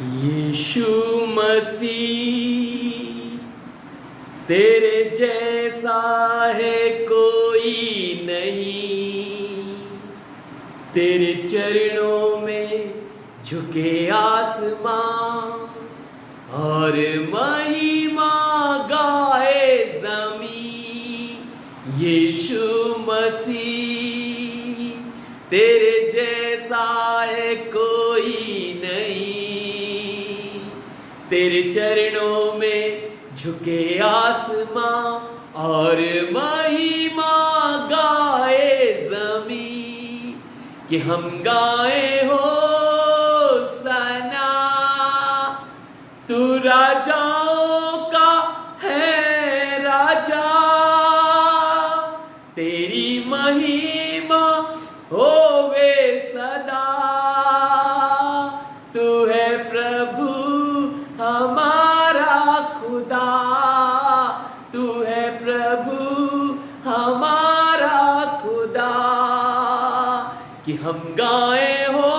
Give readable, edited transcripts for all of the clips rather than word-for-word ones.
यीशु मसीह तेरे जैसा है कोई नहीं, तेरे चरणों में झुके आसमां और महिमा गाए ज़मीं। यीशु मसीह तेरे जैसा है कोई नहीं, तेरे चरणों में झुके आसमां और महिमा गाए ज़मीं। कि हम गाए हो सना, तू राजाओं का है राजा, तेरी महिमा होवे सदा। तू है प्रभु हमारा खुदा, तू है प्रभु हमारा खुदा। कि हम गाए हो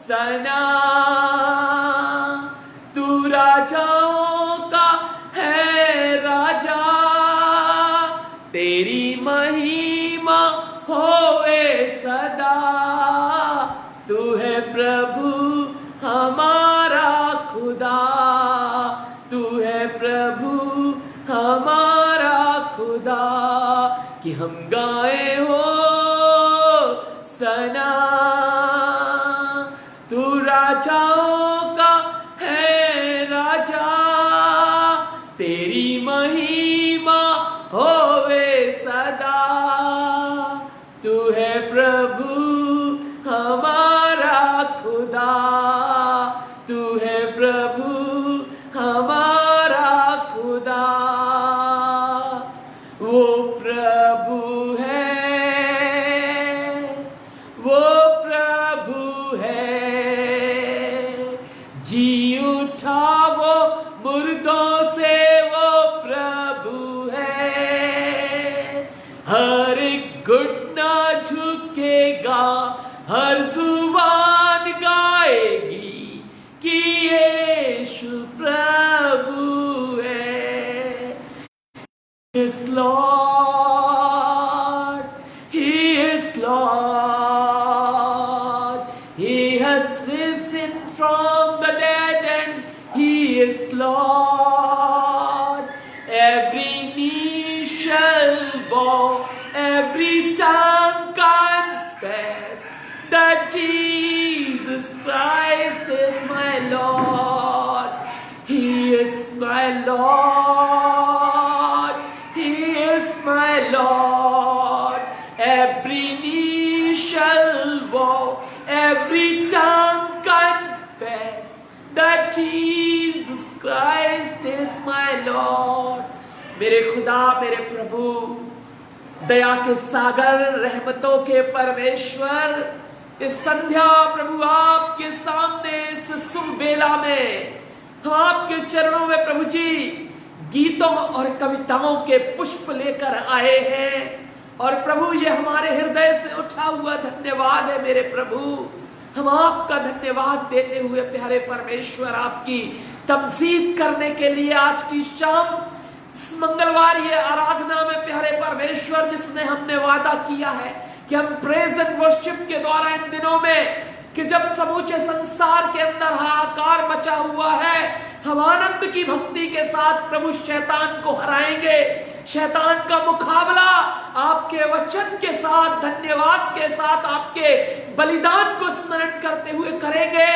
सना, तू राजाओं का है राजा, तेरी महिमा होवे सदा। तू है प्रभु हमारा खुदा, तू है प्रभु हमारा खुदा। कि हम गाए हो सना, तू राजाओं का है राजा, तेरी महिमा होवे सदा। तू है प्रभु हमारा खुदा, तू है प्रभु हमारा खुदा। वो प्रभु है, वो प्रभु है, जी उठा वो मुर्दों से, वो प्रभु है। हर एक घुटना झुकेगा, हर जुबान गाएगी कि यीशु प्रभु है। He is Lord, He is Lord, He has risen from the dead and He is Lord. Every knee shall bow, every tongue confess that Jesus Christ is my Lord. He is my Lord, He is my Lord. Every knee shall bow, every tongue confess that Jesus Christ is my Lord. मेरे खुदा, मेरे प्रभु, दया के सागर, रहमतों के परमेश्वर, इस संध्या प्रभु आपके सामने इस शुभ बेला में हम आपके चरणों में प्रभु जी गीतों और कविताओं के पुष्प लेकर आए हैं। और प्रभु ये हमारे हृदय से उठा हुआ धन्यवाद है मेरे प्रभु। हम आपका धन्यवाद देते हुए प्यारे परमेश्वर आपकी तमजीद करने के लिए आज की शाम इस मंगलवार ये आराधना में प्यारे परमेश्वर जिसने हमने वादा किया है कि हम प्रेज एंड वर्शिप के द्वारा इन दिनों में कि जब समूचे संसार के अंदर हाहाकार मचा हुआ है, हम आनंद की भक्ति के साथ प्रभु शैतान को हराएंगे। शैतान का मुकाबला आपके वचन के साथ, धन्यवाद के साथ, आपके बलिदान को स्मरण करते हुए करेंगे।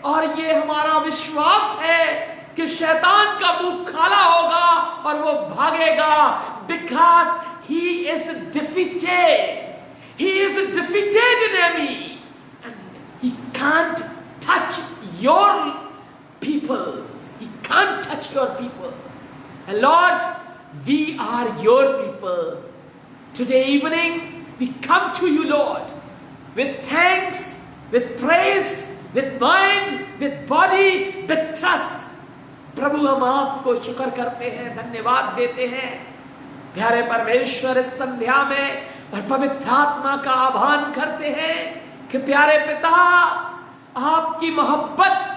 और ये हमारा विश्वास है कि शैतान का मुंह काला होगा और वो भागेगा। Because he is defeated, he is a defeated enemy and he can't touch your people. He can't touch your people. And Lord, we are your people. Today evening, we come to you, Lord, with thanks, with praise, with mind, with body, with trust. प्रभु हम आपको शुक्र करते हैं, धन्यवाद देते हैं प्यारे परमेश्वर इस संध्या में, और पवित्र आत्मा का आह्वान करते हैं कि प्यारे पिता आपकी मोहब्बत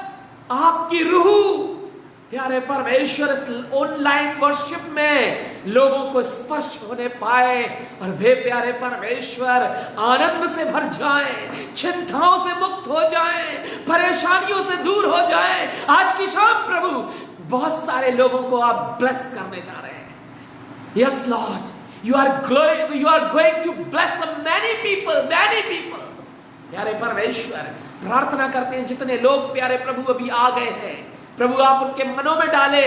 आपकी रूह प्यारे परमेश्वर इस ऑनलाइन वर्शिप में लोगों को स्पर्श होने पाए और वे प्यारे परमेश्वर आनंद से भर जाएं, चिंताओं से मुक्त हो जाएं, परेशानियों से दूर हो जाएं। आज की शाम प्रभु बहुत सारे लोगों को आप ब्लेस करने जा रहे हैं। Yes Lord, you are going to bless many people। प्यारे परमेश्वर, प्रार्थना करते हैं जितने लोग प्यारे प्रभु अभी आ गए हैं, प्रभु आप उनके मनों में डाले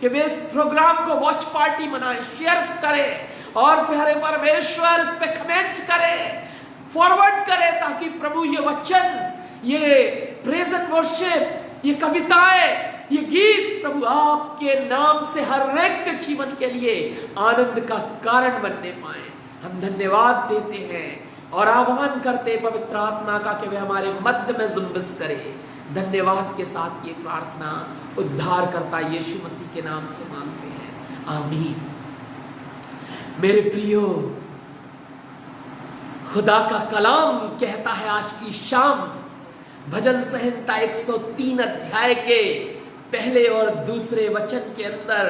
कि वे इस प्रोग्राम को वॉच पार्टी मनाएं, शेयर करें और प्यारे परमेश्वर इस पे कमेंट करें, फॉरवर्ड करें, ताकि प्रभु ये वचन, ये प्रेज एंड वर्शिप, ये कविताएं, ये गीत प्रभु आपके नाम से हर एक के जीवन के लिए आनंद का कारण बनने पाए। हम धन्यवाद देते हैं और आह्वान करते हैं पवित्र आत्मा का कि वे हमारे मध्य में जुम्बिश करे। धन्यवाद के साथ ये प्रार्थना उद्धार करता यीशु मसीह के नाम से मांगते हैं, आमीन। मेरे प्रियो, खुदा का कलाम कहता है आज की शाम भजन संहिता 103 अध्याय के पहले और दूसरे वचन के अंदर,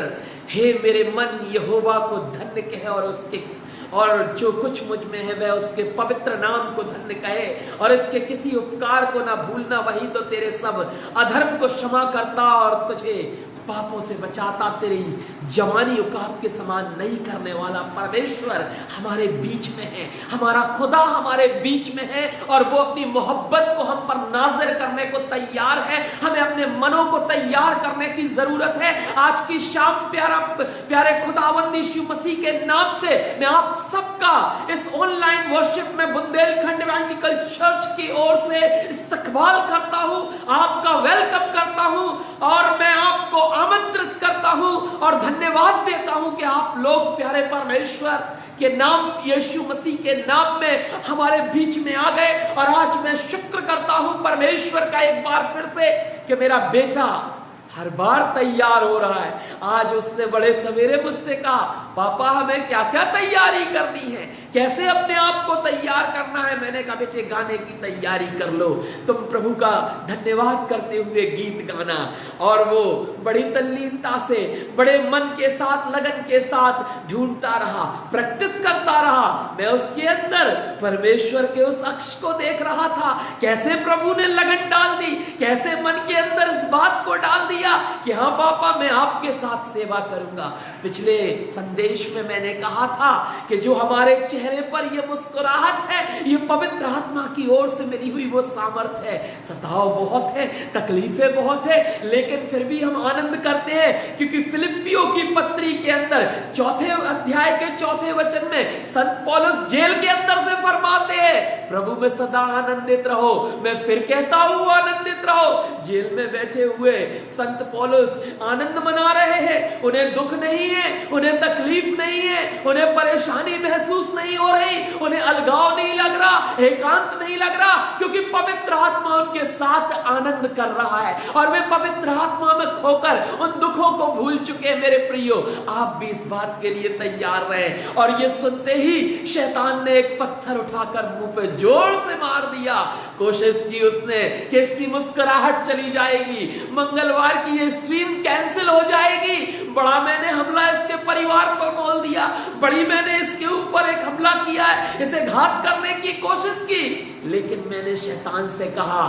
हे मेरे मन यहोवा को धन्य कहे और जो कुछ मुझ में है वह उसके पवित्र नाम को धन्य कहे और इसके किसी उपकार को ना भूलना, वही तो तेरे सब अधर्म को क्षमा करता और तुझे पापों से बचाता, तेरी जवानी उकाब के समान नहीं करने वाला परमेश्वर हमारे बीच में है। हमारा खुदा हमारे बीच में है और वो अपनी मोहब्बत को हम पर नाज़िर करने को तैयार है। हमें अपने मनों को तैयार करने की जरूरत है। आज की शाम प्यारे खुदावंद यीशु मसीह के नाम से मैं आप सबका इस ऑनलाइन वर्शिप में बुंदेलखंड इवेंजेलिकल चर्च की ओर से इस्तकबाल करता हूं, आपका वेलकम करता हूं और मैं आपको आमंत्रित करता हूं और धन्यवाद देता हूं कि आप लोग प्यारे परमेश्वर के नाम, यीशु मसीह के नाम में हमारे बीच में आ गए। और आज मैं शुक्र करता हूं परमेश्वर का एक बार फिर से कि मेरा बेटा हर बार तैयार हो रहा है। आज उसने बड़े सवेरे मुझसे कहा, पापा हमें क्या क्या तैयारी करनी है, कैसे अपने आप को तैयार करना है। मैंने कहा बेटे गाने की तैयारी कर लो। तुम प्रभु का धन्यवाद करते हुए गीत गाना। और वो बड़ी तल्लीनता से, बड़े मन के साथ, लगन के साथ ढूंढता रहा, प्रैक्टिस करता रहा। मैं उसके अंदर परमेश्वर के उस अक्ष को देख रहा था, कैसे प्रभु ने लगन डाल दी, कैसे मन के अंदर इस बात को डाल दिया कि हाँ पापा मैं आपके साथ सेवा करूंगा। पिछले संदेश में मैंने कहा था कि जो हमारे चेहरे पर ये मुस्कुराहट है, ये पवित्र आत्मा की ओर से मिली हुई वो सामर्थ्य है। सताव बहुत है, तकलीफें बहुत है, लेकिन फिर भी हम आनंद करते हैं, क्योंकि फिलिप्पियों की पत्री के अंदर 4 अध्याय के 4 वचन में संत पौलुस जेल के अंदर से फरमाते हैं, प्रभु में सदा आनंदित रहो। मैं फिर कहता हूं आनंदित रहो। जेल में बैठे हुए संत पौलुस आनंद मना रहे हैं। उन्हें दुख नहीं है, उन्हें तकलीफ नहीं है, उन्हें परेशानी महसूस नहीं हो रही, उन्हें अलगाव नहीं लग रहा, एकांत नहीं लग रहा, क्योंकि पवित्र आत्मा उनके साथ आनंद कर रहा है और वे पवित्र आत्मा में खोकर उन दुखों को भूल चुके हैं। मेरे प्रियो, आप भी इस बात के लिए तैयार रहे। और ये सुनते ही शैतान ने एक पत्थर उठाकर मुंह पे जोर से मार दिया। कोशिश की उसने कि इसकी मुस्कुराहट चली जाएगी, मंगलवार की ये स्ट्रीम कैंसिल हो जाएगी। बड़ा मैंने हमला इसके परिवार पर बोल दिया, बड़ी मैंने इसके ऊपर एक हमला किया है, इसे घात करने की कोशिश की। लेकिन मैंने शैतान से कहा,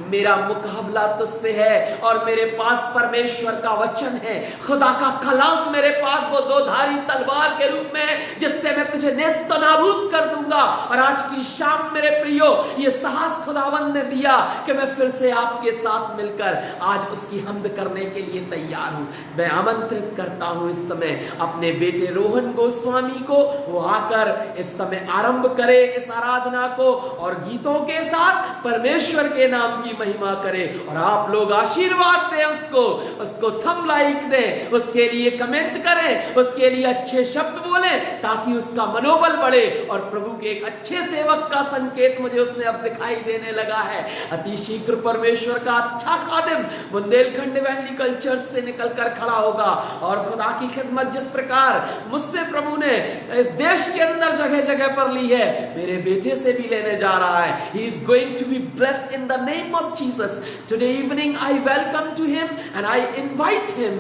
मेरा मुकाबला तुझसे है और मेरे पास परमेश्वर का वचन है, खुदा का कलाम मेरे पास वो 2 धारी तलवार के रूप में है, जिससे मैं तुझे नेस्त नाबूद कर दूंगा। और आज की शाम मेरे प्रियो, ये साहस खुदावंद ने दिया कि मैं फिर से आपके साथ मिलकर आज उसकी हम्द करने के लिए तैयार हूं। मैं आमंत्रित करता हूं इस समय अपने बेटे रोहन गोस्वामी को, वो आकर इस समय आरंभ करे इस आराधना को और गीतों के साथ परमेश्वर के नाम की महिमा करे। और आप लोग आशीर्वाद दें उसको थंब लाइक दें, उसके लिए कमेंट करें, उसके लिए अच्छे शब्द बोलें, ताकि उसका मनोबल बढ़े। और प्रभु के एक अच्छे सेवक का संकेत मुझे उसने अब दिखाई देने लगा है। अति शीघ्र परमेश्वर का अच्छा खादिम बुंदेलखंड इवेंजेलिकल चर्च से निकलकर खड़ा होगा और खुदा की खिदमत जिस प्रकार मुझसे प्रभु ने इस देश के अंदर जगह जगह पर ली है, मेरे बेटे से भी लेने जा रहा है. He is going to be blessed in the name of Jesus. Today evening I welcome to him and I invite him.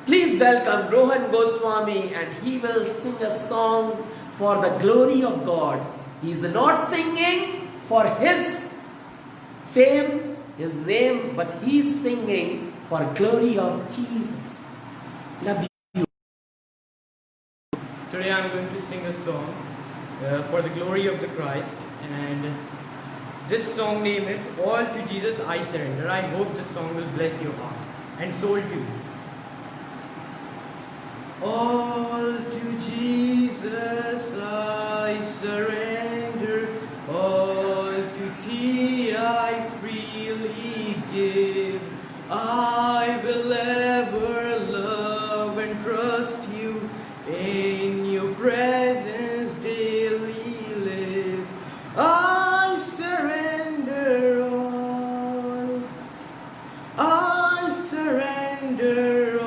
Please welcome Rohan Goswami, and he will sing a song for the glory of God. He is not singing for his fame, his name, but he is singing for glory of Jesus. Love you. Today I am going to sing a song for the glory of the Christ, and this song name is All to Jesus I Surrender. I hope this song will bless your heart and soul too. All to Jesus I surrender, all to Thee I freely give. I will ever love and trust You, in Your presence daily live. I surrender all, I surrender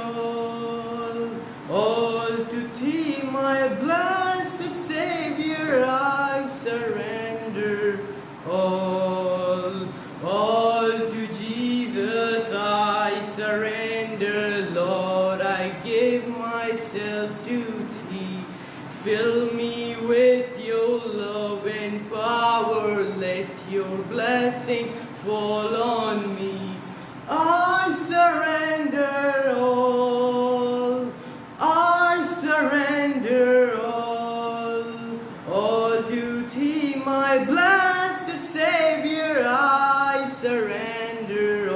all to Thee, my blessed Savior. I surrender all to Jesus I surrender. Lord, I give myself to Thee. Fill me with Your love and power. Let Your blessing fall on me. I surrender all, I surrender all to Thee, my blessed Savior. I surrender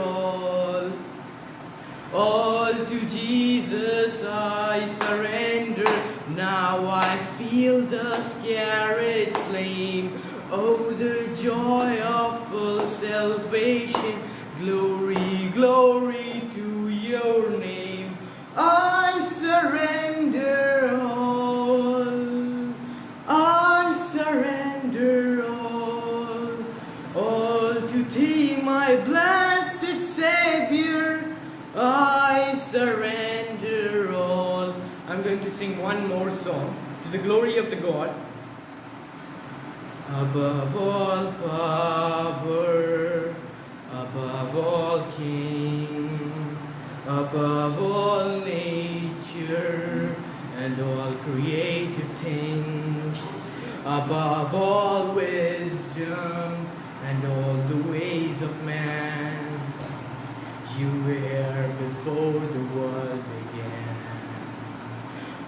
all to Jesus I surrender. Now I feel the scarlet flame. Oh, the joy of full salvation. Glory, glory to Your name. I surrender all, I surrender all to Thee, my blessed Savior. I surrender all. I'm going to sing one more song to the glory of the God. Above all power, above all king, above all nature and all created things, above all wisdom and all the ways of man, You were before the world began.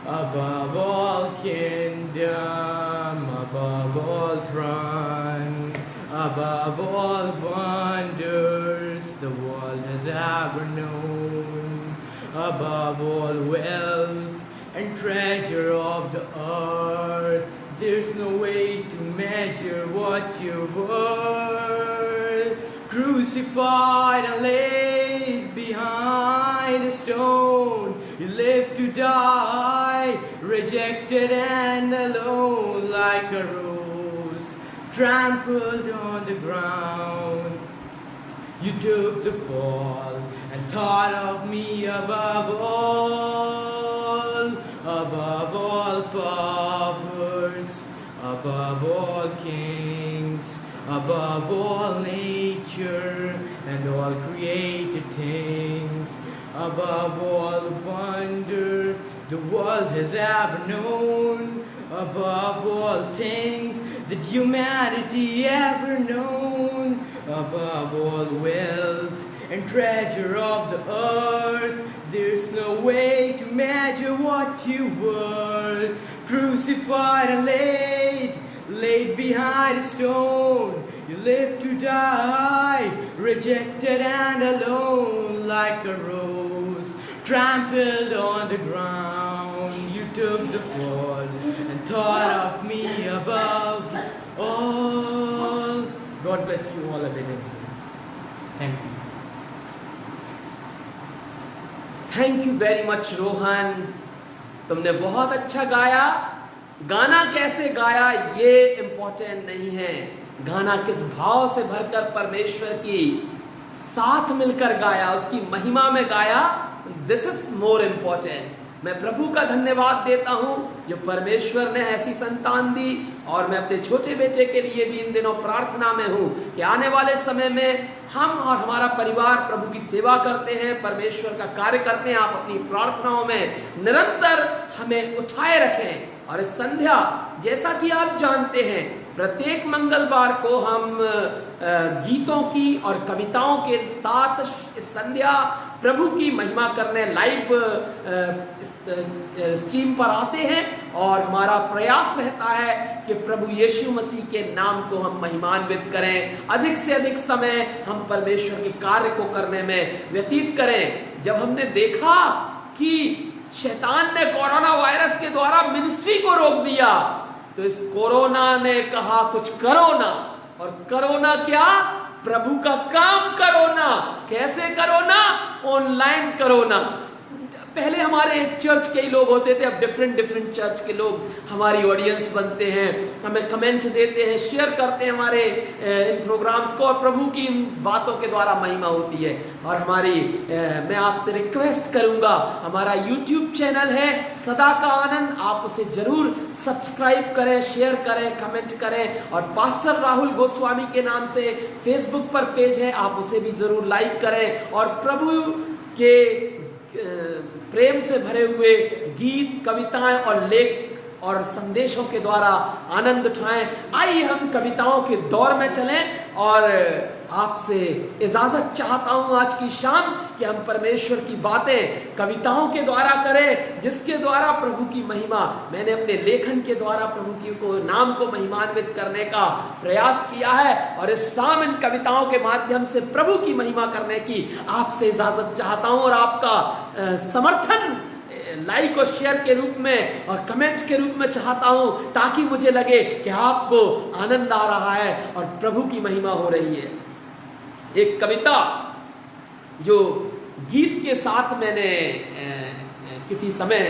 Above all kingdom, above all throne, above all wonders the world has ever known, above all wealth and treasure of the earth, there's no way to measure what You're worth. Crucified and laid behind a stone, You lived to die, rejected and alone, like a rose trampled on the ground. You took the fall and thought of me above all powers, above all kings, above all nature and all created things, above all wonder the world has ever known, above all things that humanity ever known, above all wealth and treasure of the earth, there's no way to measure what You were. Crucified and laid behind a stone, You lived to die, rejected and alone, like a rose trampled on the ground. You took the fall and thought of me above all. God bless you all abundantly. Thank you. Thank you very much Rohan, तुमने बहुत अच्छा गाया. गाना कैसे गाया ये important नहीं है, गाना किस भाव से भरकर परमेश्वर की साथ मिलकर गाया, उसकी महिमा में गाया, दिस इज मोर इम्पोर्टेंट। मैं प्रभु का धन्यवाद देता हूं जो परमेश्वर ने ऐसी संतान दी, और मैं अपने छोटे बेटे के लिए भी इन दिनों प्रार्थना में हूं कि आने वाले समय में हम और हमारा परिवार प्रभु की सेवा करते हैं, परमेश्वर का कार्य करते हैं। आप अपनी प्रार्थनाओं में निरंतर हमें उठाए रखें। और इस संध्या, जैसा कि आप जानते हैं, प्रत्येक मंगलवार को हम गीतों की और कविताओं के साथ इस संध्या प्रभु की महिमा करने लाइव स्ट्रीम पर आते हैं, और हमारा प्रयास रहता है कि प्रभु यीशु मसीह के नाम को हम महिमान्वित करें, अधिक से अधिक समय हम परमेश्वर के कार्य को करने में व्यतीत करें। जब हमने देखा कि शैतान ने कोरोना वायरस के द्वारा मिनिस्ट्री को रोक दिया, तो इस कोरोना ने कहा कुछ करो ना, और करो ना क्या? प्रभु का काम करो ना। कैसे करो ना? ऑनलाइन करो ना। पहले हमारे एक चर्च के ही लोग होते थे, अब डिफरेंट चर्च के लोग हमारी ऑडियंस बनते हैं, हमें कमेंट देते हैं, शेयर करते हैं हमारे इन प्रोग्राम्स को, और प्रभु की इन बातों के द्वारा महिमा होती है। और मैं आपसे रिक्वेस्ट करूंगा, हमारा यूट्यूब चैनल है सदा का आनंद, आप उसे जरूर सब्सक्राइब करें, शेयर करें, कमेंट करें। और पास्टर राहुल गोस्वामी के नाम से फेसबुक पर पेज है, आप उसे भी जरूर लाइक करें, और प्रभु के प्रेम से भरे हुए गीत, कविताएं और लेख और संदेशों के द्वारा आनंद उठाएं। आइए हम कविताओं के दौर में चलें, और आपसे इजाजत चाहता हूं आज की शाम कि हम परमेश्वर की बातें कविताओं के द्वारा करें, जिसके द्वारा प्रभु की महिमा, मैंने अपने लेखन के द्वारा प्रभु की को नाम को महिमान्वित करने का प्रयास किया है, और इस शाम इन कविताओं के माध्यम से प्रभु की महिमा करने की आपसे इजाजत चाहता हूं, और आपका समर्थन लाइक और शेयर के रूप में और कमेंट्स के रूप में चाहता हूं, ताकि मुझे लगे कि आपको आनंद आ रहा है और प्रभु की महिमा हो रही है। एक कविता जो गीत के साथ मैंने किसी समय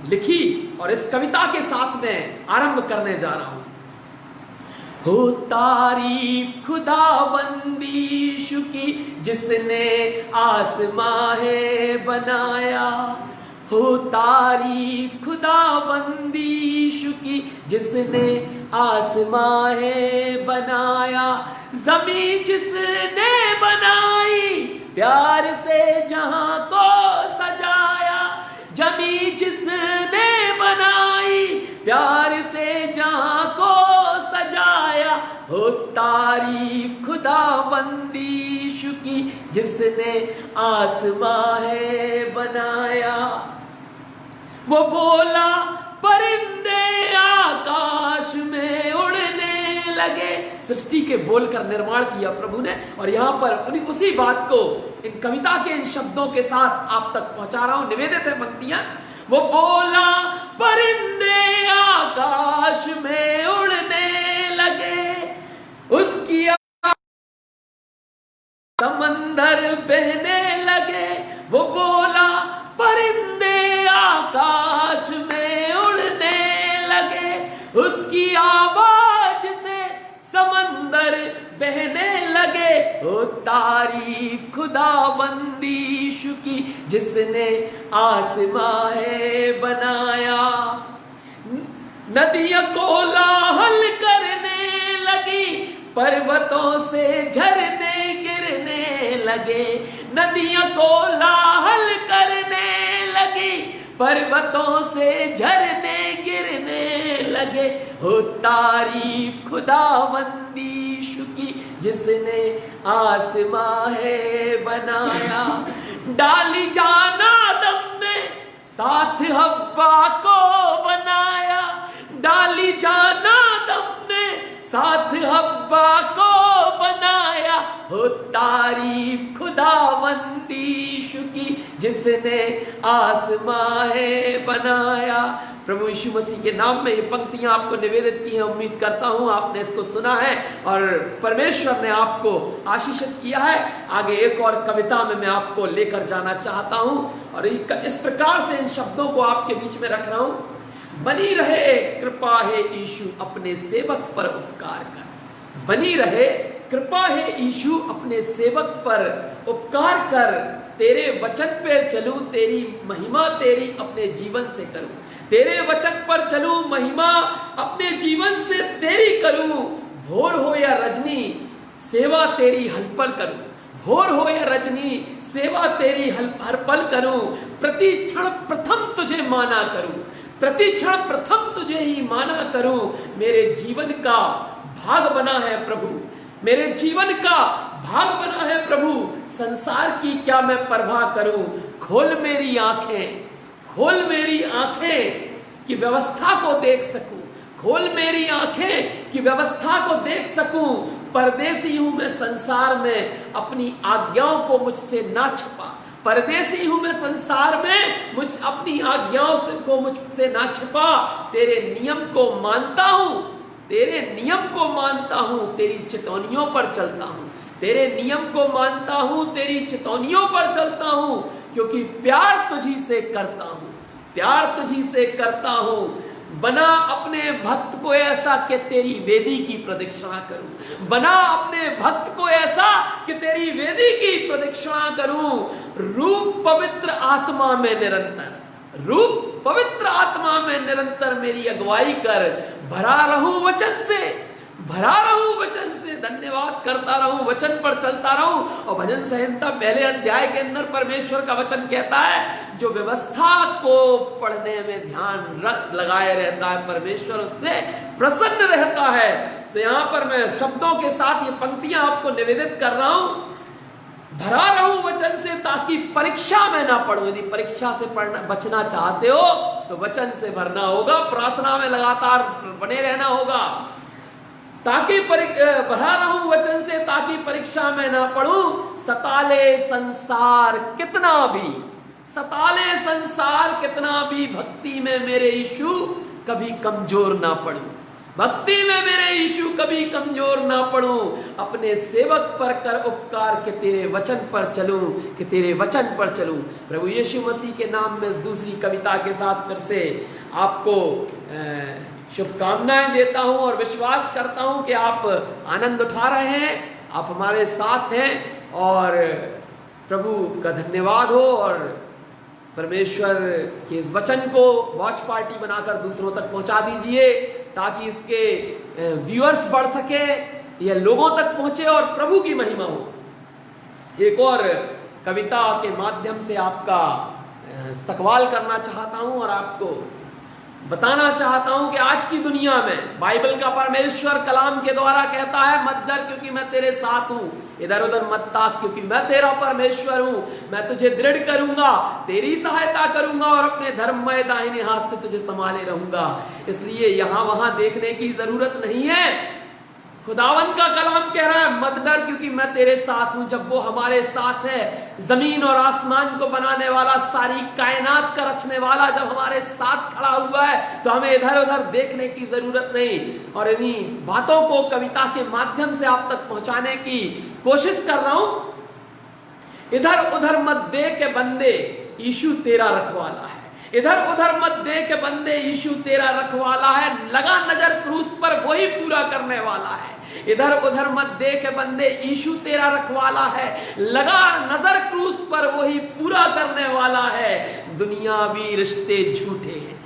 लिखी, और इस कविता के साथ मैं आरंभ करने जा रहा हूं। हो तारीफ खुदावंदी यीशु की जिसने आसमां है बनाया, हो तारीफ खुदावंदी यीशु की जिसने आसमां है बनाया, ज़मीं जिसने बनाई प्यार से जहां को सजाया, ज़मीं जिसने बनाई प्यार से जहां को सजाया, हो तारीफ खुदावंदी यीशु की जिसने आसमां है बनाया। वो बोला परिंदे आकाश में उड़ने लगे, सृष्टि के बोलकर निर्माण किया प्रभु ने, और यहां पर उसी बात को इन कविता के इन शब्दों के साथ आप तक पहुंचा रहा हूं। निवेदित है पंक्तियां। वो बोला परिंदे आकाश में उड़ने लगे, उसकी समंदर बहने लगे। वो बोला परिंदे आकाश में उड़ने लगे, उसकी आवाज से समंदर बहने लगे, ओ तारीफ खुदावंदी यीशु की जिसने आसमां है बनाया। नदियां कोलाहल करने लगी, पर्वतों से झरने गिरने लगे, नदियां कोलाहल करने लगी, पर्वतों से झरने गिरने लगे, हो तारीफ खुदावंदी यीशु की जिसने आसमां है बनाया। डाली जान आदम ने साथ हव्वा को बनाया, डाली जान आदम ने साथ हव्वा को बनाया, हो तारीफ खुदावंदी यीशु की जिसने आसमां है बनाया। प्रभु यीशु मसीह के नाम में ये पंक्तियां आपको निवेदित की हैं। उम्मीद करता हूं आपने इसको सुना है और परमेश्वर ने आपको आशीषित किया है। आगे एक और कविता में मैं आपको लेकर जाना चाहता हूं, और इस प्रकार से इन शब्दों को आपके बीच में रख रहा हूं। बनी रहे कृपा है यीशु अपने सेवक पर उपकार कर, बनी रहे कृपा है यीशु अपने सेवक पर उपकार कर, तेरे वचन पर चलूं, तेरी महिमा तेरी अपने जीवन से करूं, तेरे वचन पर चलूं, महिमा अपने जीवन से तेरी करूं, भोर हो या रजनी सेवा तेरी हर पल करूं, भोर हो या रजनी सेवा तेरी हर पल करूं, प्रति क्षण प्रथम तुझे माना करूं, प्रति क्षण प्रथम तुझे ही माना करूं, मेरे जीवन का भाग बना है प्रभु, मेरे जीवन का भाग बना है प्रभु, संसार की क्या मैं परवाह करूं, खोल मेरी आंखें, खोल मेरी आंखें कि व्यवस्था को देख सकूं, खोल मेरी आंखें कि व्यवस्था को देख सकूं, परदेसी हूं मैं संसार में, अपनी आज्ञाओं को मुझसे ना छिपा, परदेसी हूं मैं संसार में, अपनी आज्ञाओं को मुझसे ना छिपा, तेरे नियम को मानता हूं, तेरे नियम को मानता हूं, तेरी चितौनियों पर चलता हूं, तेरे नियम को मानता हूं, तेरी चितौनियों पर चलता हूं, क्योंकि प्यार तुझी से करता हूं, प्यार तुझी से करता हूं, बना अपने भक्त को ऐसा कि तेरी वेदी की प्रदक्षिणा करूं, बना अपने भक्त को ऐसा कि तेरी वेदी की प्रदक्षिणा करूं, रूप पवित्र आत्मा में निरंतर, रूप पवित्र आत्मा में निरंतर मेरी अगुवाई कर, भरा रहूं वचन से, भरा रहूं वचन से, धन्यवाद करता रहूं, वचन पर चलता रहूं। और भजन संहिता पहले अध्याय के अंदर परमेश्वर का वचन कहता है, जो व्यवस्था को पढ़ने में ध्यान लगाए रहता है, परमेश्वर उससे प्रसन्न रहता है। तो यहाँ पर मैं शब्दों के साथ ये पंक्तियां आपको निवेदित कर रहा हूं, भरा रहूं वचन से ताकि परीक्षा में ना पढ़ूं। यदि परीक्षा से पढ़ना बचना चाहते हो तो वचन से भरना होगा, प्रार्थना में लगातार बने रहना होगा, ताकि भरा रहूं वचन से ताकि परीक्षा में ना पढ़ूं, सताले संसार कितना भी, सताले संसार कितना भी, भक्ति में मेरे यीशु कभी कमजोर ना पड़ूं, भक्ति में मेरे यीशु कभी कमजोर ना पड़ूं, अपने सेवक पर कर उपकार के तेरे वचन पर चलूं, कि तेरे वचन पर चलूं। प्रभु यीशु मसीह के नाम में दूसरी कविता के साथ फिर से आपको शुभकामनाएं देता हूं और विश्वास करता हूं कि आप आनंद उठा रहे हैं, आप हमारे साथ हैं, और प्रभु का धन्यवाद हो। और परमेश्वर के इस वचन को वॉच पार्टी बनाकर दूसरों तक पहुंचा दीजिए, ताकि इसके व्यूअर्स बढ़ सके, यह लोगों तक पहुंचे और प्रभु की महिमा हो। एक और कविता के माध्यम से आपका इस्तकबाल करना चाहता हूं और आपको बताना चाहता हूं कि आज की दुनिया में बाइबल का परमेश्वर कलाम के द्वारा कहता है, मत डर क्योंकि मैं तेरे साथ हूं, इधर उधर मत ताक क्योंकि मैं तेरा परमेश्वर हूं, मैं तुझे दृढ़ करूंगा, तेरी सहायता करूंगा और अपने धर्ममय दाहिने हाथ से तुझे संभाले रहूंगा। इसलिए यहां वहां देखने की जरूरत नहीं है। खुदावन का कलाम कह रहा है, मत डर क्योंकि मैं तेरे साथ हूं। जब वो हमारे साथ है, जमीन और आसमान को बनाने वाला, सारी कायनात का रचने वाला जब हमारे साथ खड़ा हुआ है, तो हमें इधर उधर देखने की जरूरत नहीं। और इन्हीं बातों को कविता के माध्यम से आप तक पहुंचाने की कोशिश कर रहा हूं। इधर उधर मत दे के बंदे, यीशु तेरा रखवाला है। इधर उधर मत दे के बंदे, यीशु तेरा रखवाला है। लगा नजर क्रूस पर, वही पूरा करने वाला है। इधर उधर मत दे के बंदे, यीशु तेरा रखवाला है। लगा नजर क्रूस पर, वही पूरा करने वाला है। दुनियावी रिश्ते झूठे हैं,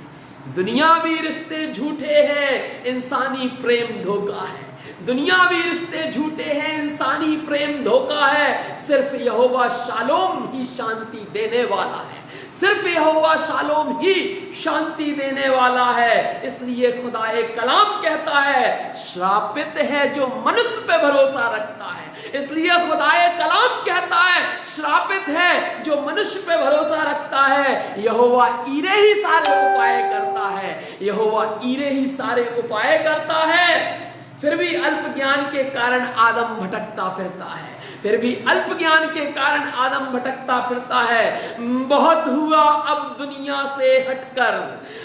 दुनियावी रिश्ते झूठे हैं, इंसानी प्रेम धोखा है। दुनियावी रिश्ते झूठे हैं, इंसानी प्रेम धोखा है। सिर्फ यहोवा शालोम ही शांति देने वाला है, सिर्फ यहोवा शालोम ही शांति देने वाला है। इसलिए खुदा एक कलाम कहता है, श्रापित है जो मनुष्य पे भरोसा रखता है। इसलिए खुदा एक कलाम कहता है, श्रापित है जो मनुष्य पे भरोसा रखता है। यहोवा ईरे ही सारे उपाय करता है, यहोवा ईरे ही सारे उपाय करता है। फिर भी अल्प ज्ञान के कारण आदम भटकता फिरता है, फिर भी अल्प ज्ञान के कारण आदम भटकता फिरता है। बहुत हुआ अब दुनिया से हटकर,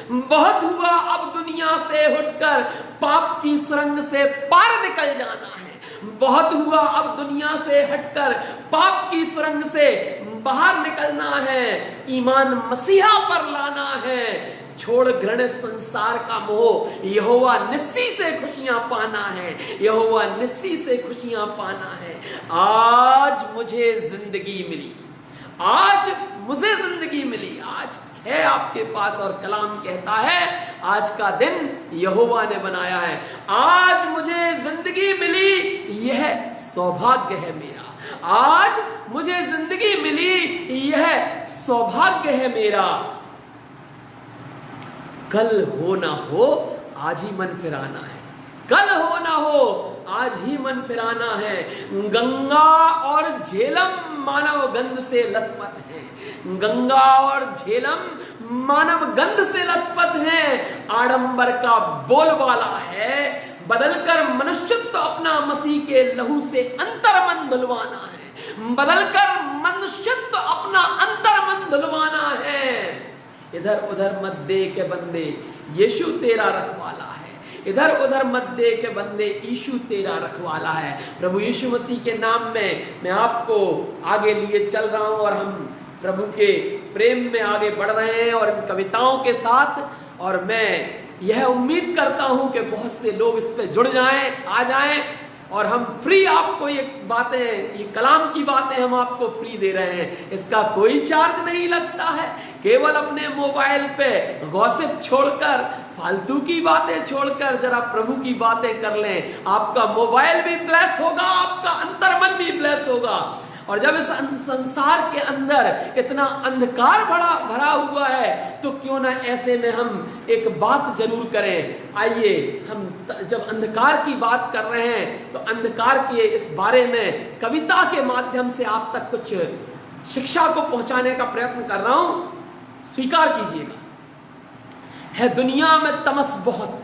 बहुत हुआ अब दुनिया से हटकर, पाप की सुरंग से पार निकल जाना है। बहुत हुआ अब दुनिया से हटकर, पाप की सुरंग से बाहर निकलना है। ईमान मसीहा पर लाना है, छोड़ घृणित संसार का मोह, यहोवा निस्सी से खुशियां पाना है, यहोवा निस्सी से खुशियां पाना है। आज मुझे जिंदगी मिली, आज मुझे जिंदगी मिली, आज है आपके पास। और कलाम कहता है आज का दिन यहोवा ने बनाया है, आज मुझे जिंदगी मिली, यह सौभाग्य है मेरा। आज मुझे जिंदगी मिली, यह सौभाग्य है मेरा। कल हो ना हो आज ही मन फिराना है, कल हो ना हो आज ही मन फिराना है। गंगा और झेलम मानव गंध से लथपथ है, गंगा और झेलम मानव गंध से लथपथ है। आडंबर का बोलबाला है, बदलकर मनुष्यत्व अपना मसीह के लहू से अंतर्मन धुलवाना है, बदलकर मनुष्यत्व अपना अंतर्मन धुलवाना है। इधर उधर मत दे के बंदे, यीशु तेरा रखवाला है, इधर उधर मत दे के बंदे, यीशु तेरा रखवाला है। प्रभु यीशु मसीह के नाम में मैं आपको आगे लिए चल रहा हूं और हम प्रभु के प्रेम में आगे बढ़ रहे हैं और इन कविताओं के साथ। और मैं यह उम्मीद करता हूं कि बहुत से लोग इस पे जुड़ जाएं, आ जाएं, और हम फ्री आपको ये बातें, ये कलाम की बातें हम आपको फ्री दे रहे हैं। इसका कोई चार्ज नहीं लगता है। केवल अपने मोबाइल पे गॉसिप छोड़कर, फालतू की बातें छोड़कर जरा प्रभु की बातें कर लें। आपका मोबाइल भी ब्लेस होगा, आपका अंतर्मन भी ब्लेस होगा। और जब इस संसार के अंदर इतना अंधकार भरा हुआ है, तो क्यों ना ऐसे में हम एक बात जरूर करें। आइए हम जब अंधकार की बात कर रहे हैं तो अंधकार के इस बारे में कविता के माध्यम से आप तक कुछ शिक्षा को पहुंचाने का प्रयत्न कर रहा हूं, स्वीकार कीजिएगा। है दुनिया में तमस बहुत,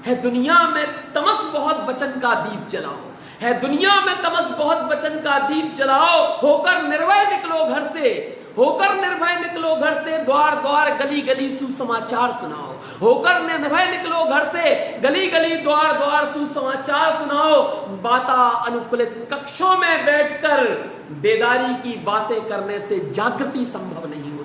है दुनिया में तमस बहुत, वचन का दीप जलाओ। है दुनिया में तमस बहुत, वचन का दीप जलाओ। होकर निर्भय निकलो घर से, होकर निर्भय निकलो घर से, द्वार द्वार गली गली सुसमाचार सुनाओ। होकर निर्भय निकलो घर से, गली गली द्वार द्वार सुसमाचार सुनाओ। बाता अनुकूलित कक्षों में बैठकर बेदारी की बातें करने से जागृति संभव नहीं होती।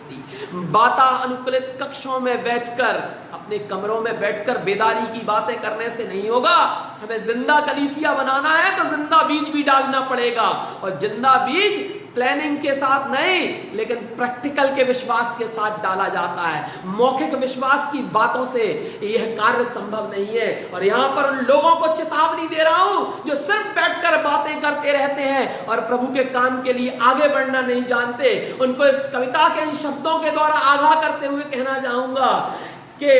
बाता अनुकूलित कक्षों में बैठकर, अपने कमरों में बैठकर बेदारी की बातें करने से नहीं होगा। हमें जिंदा कलीसिया बनाना है तो जिंदा बीज भी डालना पड़ेगा। और जिंदा बीज प्लानिंग के साथ नहीं, लेकिन प्रैक्टिकल के विश्वास के साथ डाला जाता है। मौखिक विश्वास की बातों से यह कार्य संभव नहीं है। और यहां पर उन लोगों को चेतावनी दे रहा हूं जो सिर्फ बैठकर बातें करते रहते हैं और प्रभु के काम के लिए आगे बढ़ना नहीं जानते। उनको इस कविता के इन शब्दों के द्वारा आगाह करते हुए कहना चाहूंगा कि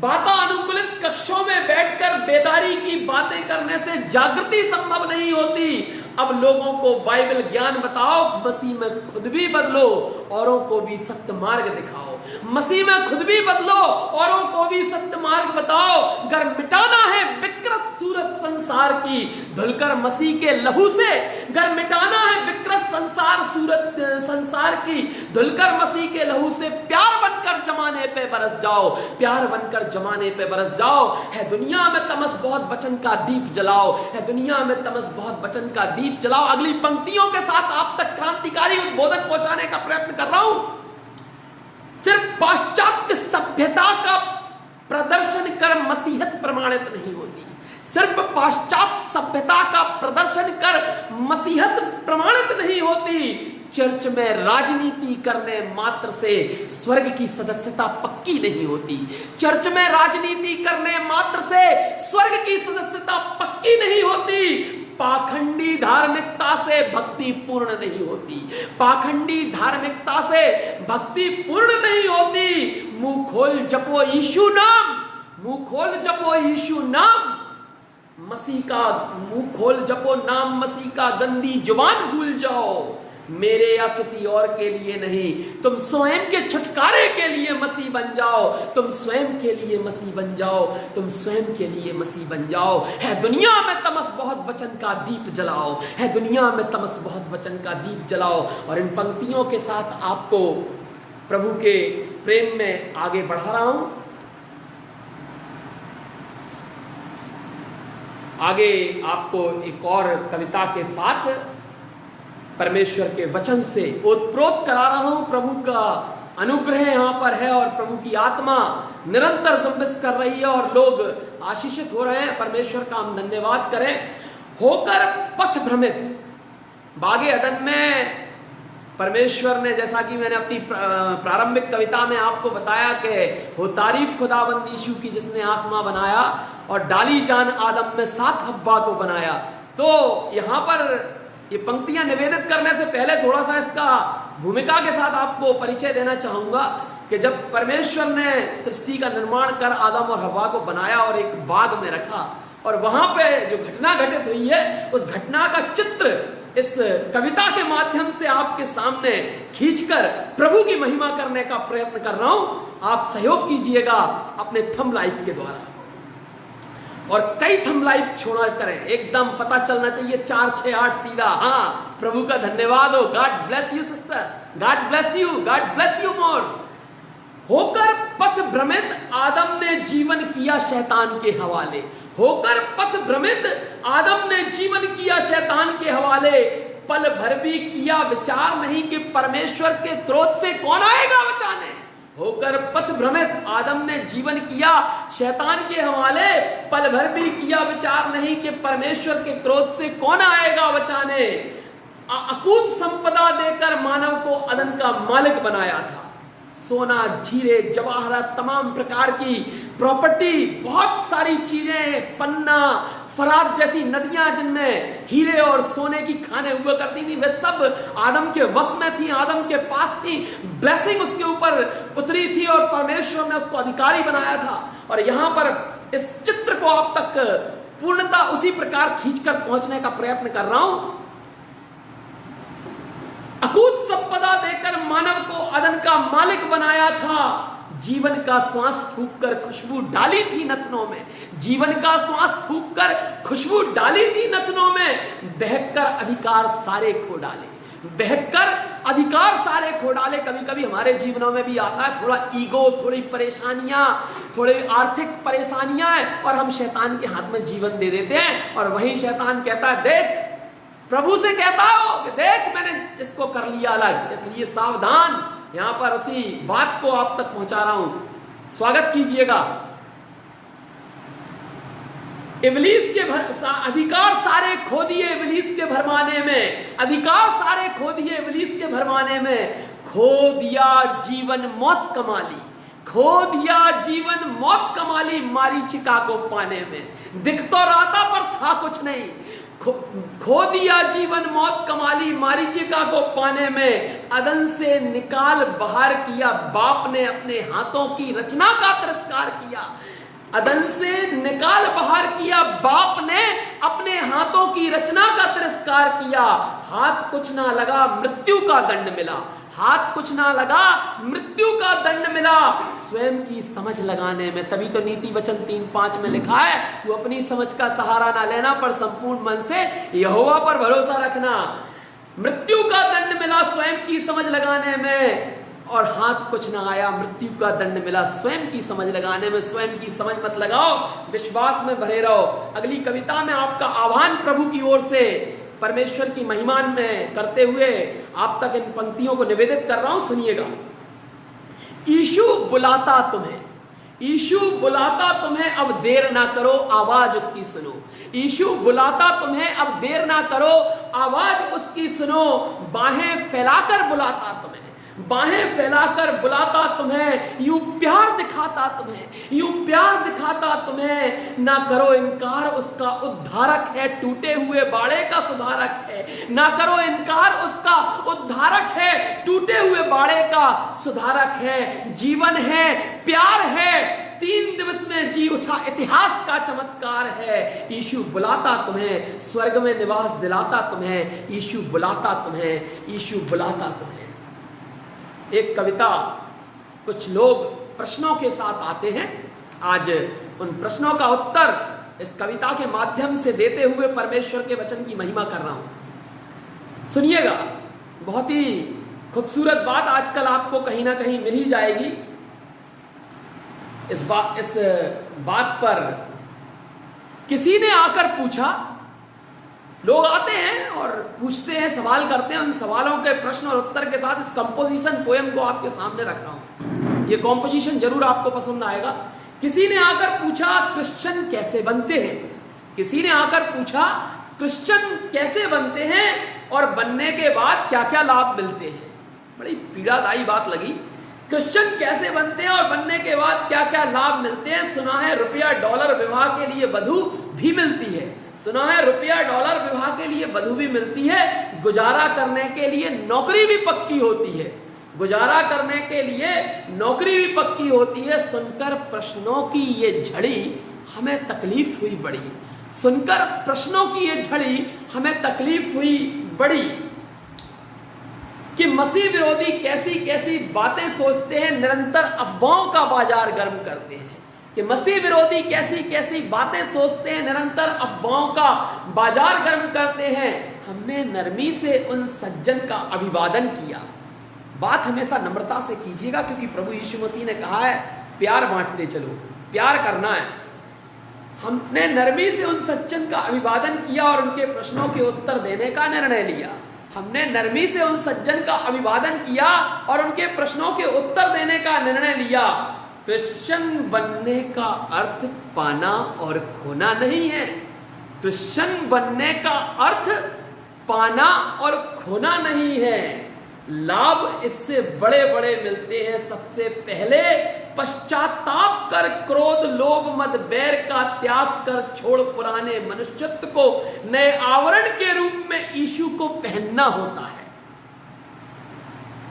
बाता अनुकूलित कक्षों में बैठकर बेदारी की बातें करने से जागृति संभव नहीं होती। अब लोगों को बाइबल ज्ञान बताओ, मसीह में खुद भी बदलो, औरों को भी सत्य मार्ग दिखाओ। मसीह में खुद भी बदलो, औरों को भी सत्य मार्ग बताओ। अगर मिटाना है विकृत सूरत संसार की, धुलकर मसीह के लहू से। अगर मिटाना है विकृत संसार की, धुलकर मसीह के लहू से प्यार बनकर जमाने पे बरस जाओ, प्यार बनकर जमाने पे बरस जाओ। है दुनिया में तमस बहुत, वचन का दीप जलाओ। है दुनिया में तमस बहुत, वचन का दीप जलाओ। अगली पंक्तियों के साथ आप तक क्रांतिकारी उद्बोधन पहुंचाने का प्रयत्न कर रहा हूं। सिर्फ पाश्चात्य सभ्यता का प्रदर्शन कर मसीहत प्रमाणित नहीं होती। सिर्फ पाश्चात्य सभ्यता का प्रदर्शन कर मसीहत प्रमाणित नहीं होती। चर्च में राजनीति करने मात्र से स्वर्ग की सदस्यता पक्की नहीं होती। चर्च में राजनीति करने मात्र से स्वर्ग की सदस्यता पक्की नहीं होती। पाखंडी धार्मिकता से भक्ति पूर्ण नहीं होती। पाखंडी धार्मिकता से भक्ति पूर्ण नहीं होती। मुंह खोल जपो यीशु नाम, मुंह खोल जपो यीशु नाम। मसीह का मुंह खोल जपो नाम, मसीह का गंदी जुबान भूल जाओ। मेरे या किसी और के लिए नहीं, तुम स्वयं के छुटकारे के लिए मसीह बन जाओ। तुम स्वयं के लिए मसीह बन जाओ, तुम स्वयं के लिए मसीह बन जाओ। है दुनिया में तमस बहुत, वचन का दीप जलाओ। है दुनिया में तमस बहुत, वचन का दीप जलाओ। और इन पंक्तियों के साथ आपको प्रभु के प्रेम में आगे बढ़ा रहा हूं। आगे आपको एक और कविता के साथ परमेश्वर के वचन से ओतप्रोत करा रहा हूं। प्रभु का अनुग्रह यहाँ पर है और प्रभु की आत्मा निरंतर जुम्बिश कर रही है और लोग आशीषित हो रहे हैं। परमेश्वर का हम धन्यवाद करें। होकर पथ भ्रमित, बागे अदन में परमेश्वर ने, जैसा कि मैंने अपनी प्रारंभिक कविता में आपको बताया कि हो तारीफ खुदाबंद यीशु की जिसने आसमां बनाया और डाली जान आदम में साथ हब्बा को बनाया। तो यहाँ पर ये पंक्तियां निवेदित करने से पहले थोड़ा सा इसका भूमिका के साथ आपको परिचय देना चाहूंगा कि जब परमेश्वर ने सृष्टि का निर्माण कर आदम और हव्वा को बनाया और एक बाग में रखा और वहां पे जो घटना घटित हुई है उस घटना का चित्र इस कविता के माध्यम से आपके सामने खींचकर प्रभु की महिमा करने का प्रयत्न कर रहा हूं। आप सहयोग कीजिएगा अपने थंब लाइक के द्वारा और कई थंब लाइक छोड़ा करें, एकदम पता चलना चाहिए 4, 6, 8 सीधा। हाँ, प्रभु का धन्यवाद हो। God bless you sister, God bless you, God bless you more. होकर पथ भ्रमित आदम ने जीवन किया शैतान के हवाले। होकर पथ भ्रमित आदम ने जीवन किया शैतान के हवाले। पल भर भी किया विचार नहीं कि परमेश्वर के क्रोध से कौन आएगा बचाने। होकर पथ भ्रमित आदम ने जीवन किया शैतान के हवाले। पल भर भी किया विचार नहीं कि परमेश्वर के क्रोध से कौन आएगा बचाने। अकूत संपदा देकर मानव को अदन का मालिक बनाया था। सोना, हीरे, जवाहरात, तमाम प्रकार की प्रॉपर्टी, बहुत सारी चीजें, पन्ना, फरात जैसी नदियां जिनमें हीरे और सोने की खानें हुआ करती थी, वे सब आदम के वश में थी, आदम के पास थी। ब्लेसिंग उसके ऊपर उतरी थी और परमेश्वर ने उसको अधिकारी बनाया था। और यहां पर इस चित्र को आप तक पूर्णता उसी प्रकार खींचकर पहुंचने का प्रयत्न कर रहा हूं। अकूत संपदा देकर मानव को अदन का मालिक बनाया था। जीवन का श्वास फूंककर खुशबू डाली थी नथनों में। जीवन का श्वास फूंककर खुशबू डाली थी नथनों में। बहकर अधिकार सारे खो डाले। बहकर अधिकार सारे खो डाले। कभी कभी हमारे जीवनों में भी आता है थोड़ा ईगो, थोड़ी परेशानियां, थोड़ी आर्थिक परेशानियां हैं और हम शैतान के हाथ में जीवन दे देते हैं। और वही शैतान कहता है, देख, प्रभु से कहता हो कि देख मैंने इसको कर लिया अलग, इसलिए सावधान। यहां पर उसी बात को आप तक पहुंचा रहा हूं। स्वागत कीजिएगा। इब्लीस के अधिकार सारे खो दिए इब्लीस के भरमाने में। अधिकार सारे खो दिए इब्लीस के भरमाने में। खो दिया जीवन मौत कमाली। खो दिया जीवन मौत कमाली मारीचिका को पाने में। दिख तो रहा था पर था कुछ नहीं। खो दिया जीवन मौत कमाली मारीचिका को पाने में। अदन से निकाल बाहर किया बाप ने अपने हाथों की रचना का तिरस्कार किया। अदन से निकाल बाहर किया बाप ने अपने हाथों की रचना का तिरस्कार किया। हाथ कुछ ना लगा मृत्यु का दंड मिला। हाथ कुछ ना लगा मृत्यु का दंड मिला स्वयं की समझ लगाने में। तभी तो नीति वचन 3:5 में लिखा है, तू अपनी समझ का सहारा ना लेना पर संपूर्ण मन से यहोवा पर भरोसा रखना। मृत्यु का दंड मिला स्वयं की समझ लगाने में और हाथ कुछ ना आया। मृत्यु का दंड मिला स्वयं की समझ लगाने में। स्वयं की समझ मत लगाओ, विश्वास में भरे रहो। अगली कविता में आपका आह्वान प्रभु की ओर से परमेश्वर की महिमा में करते हुए आप तक इन पंक्तियों को निवेदित कर रहा हूं, सुनिएगा। यीशु बुलाता तुम्हें, यीशु बुलाता तुम्हें, अब देर ना करो आवाज उसकी सुनो। यीशु बुलाता तुम्हें, अब देर ना करो आवाज उसकी सुनो। बाहें फैलाकर बुलाता तुम्हें, बाहें फैलाकर बुलाता तुम्हें। यूं प्यार दिखाता तुम्हें, यूं प्यार दिखाता तुम्हें। ना करो इनकार उसका उद्धारक है, टूटे हुए बाड़े का सुधारक है। ना करो इनकार उसका उद्धारक है, टूटे हुए बाड़े का सुधारक है। जीवन है, प्यार है, 3 दिवस में जी उठा, इतिहास का चमत्कार है। यीशु बुलाता तुम्हें, स्वर्ग में निवास दिलाता तुम्हें। यीशु बुलाता तुम्हें, यीशु बुलाता तुम्हें। एक कविता, कुछ लोग प्रश्नों के साथ आते हैं। आज उन प्रश्नों का उत्तर इस कविता के माध्यम से देते हुए परमेश्वर के वचन की महिमा कर रहा हूं। सुनिएगा, बहुत ही खूबसूरत बात आजकल आपको कहीं ना कहीं मिल ही जाएगी। इस बात पर किसी ने आकर पूछा लोग आते हैं और पूछते हैं, सवाल करते हैं। उन सवालों के प्रश्न और उत्तर के साथ इस कंपोजिशन पोएम को आपके सामने रख रहा हूं। ये कंपोजिशन जरूर आपको पसंद आएगा। किसी ने आकर पूछा क्रिश्चियन कैसे बनते हैं। किसी ने आकर पूछा क्रिश्चियन कैसे बनते हैं और बनने के बाद क्या क्या लाभ मिलते हैं। बड़ी पीड़ादायी बात लगी। क्रिश्चियन कैसे बनते हैं और बनने के बाद क्या क्या लाभ मिलते हैं। सुना है रुपया डॉलर विवाह के लिए वधू भी मिलती है। सुना है रुपया डॉलर विवाह के लिए वधू भी मिलती है। गुजारा करने के लिए नौकरी भी पक्की होती है। गुजारा करने के लिए नौकरी भी पक्की होती है। सुनकर प्रश्नों की ये झड़ी हमें तकलीफ हुई बड़ी। सुनकर प्रश्नों की ये झड़ी हमें तकलीफ हुई बड़ी कि मसीह विरोधी कैसी कैसी बातें सोचते हैं, निरंतर अफवाहों का बाजार गर्म करते हैं। कि मसीह विरोधी कैसी कैसी बातें सोचते हैं, निरंतर अफवाहों का बाजार गर्म करते हैं। हमने नरमी से उन सज्जन का अभिवादन किया। बात हमेशा नम्रता से कीजिएगा, क्योंकि प्रभु यीशु मसीह ने कहा है प्यार बांटते चलो, प्यार करना है। हमने नरमी से उन सज्जन का अभिवादन किया और उनके प्रश्नों के उत्तर देने का निर्णय लिया। हमने नरमी से उन सज्जन का अभिवादन किया और उनके प्रश्नों के उत्तर देने का निर्णय लिया। क्रिश्चियन बनने का अर्थ पाना और खोना नहीं है। क्रिश्चियन बनने का अर्थ पाना और खोना नहीं है। लाभ इससे बड़े बड़े मिलते हैं। सबसे पहले पश्चाताप कर, क्रोध लोभ मद बैर का त्याग कर, छोड़ पुराने मनुष्यत्व को नए आवरण के रूप में यीशु को पहनना होता है।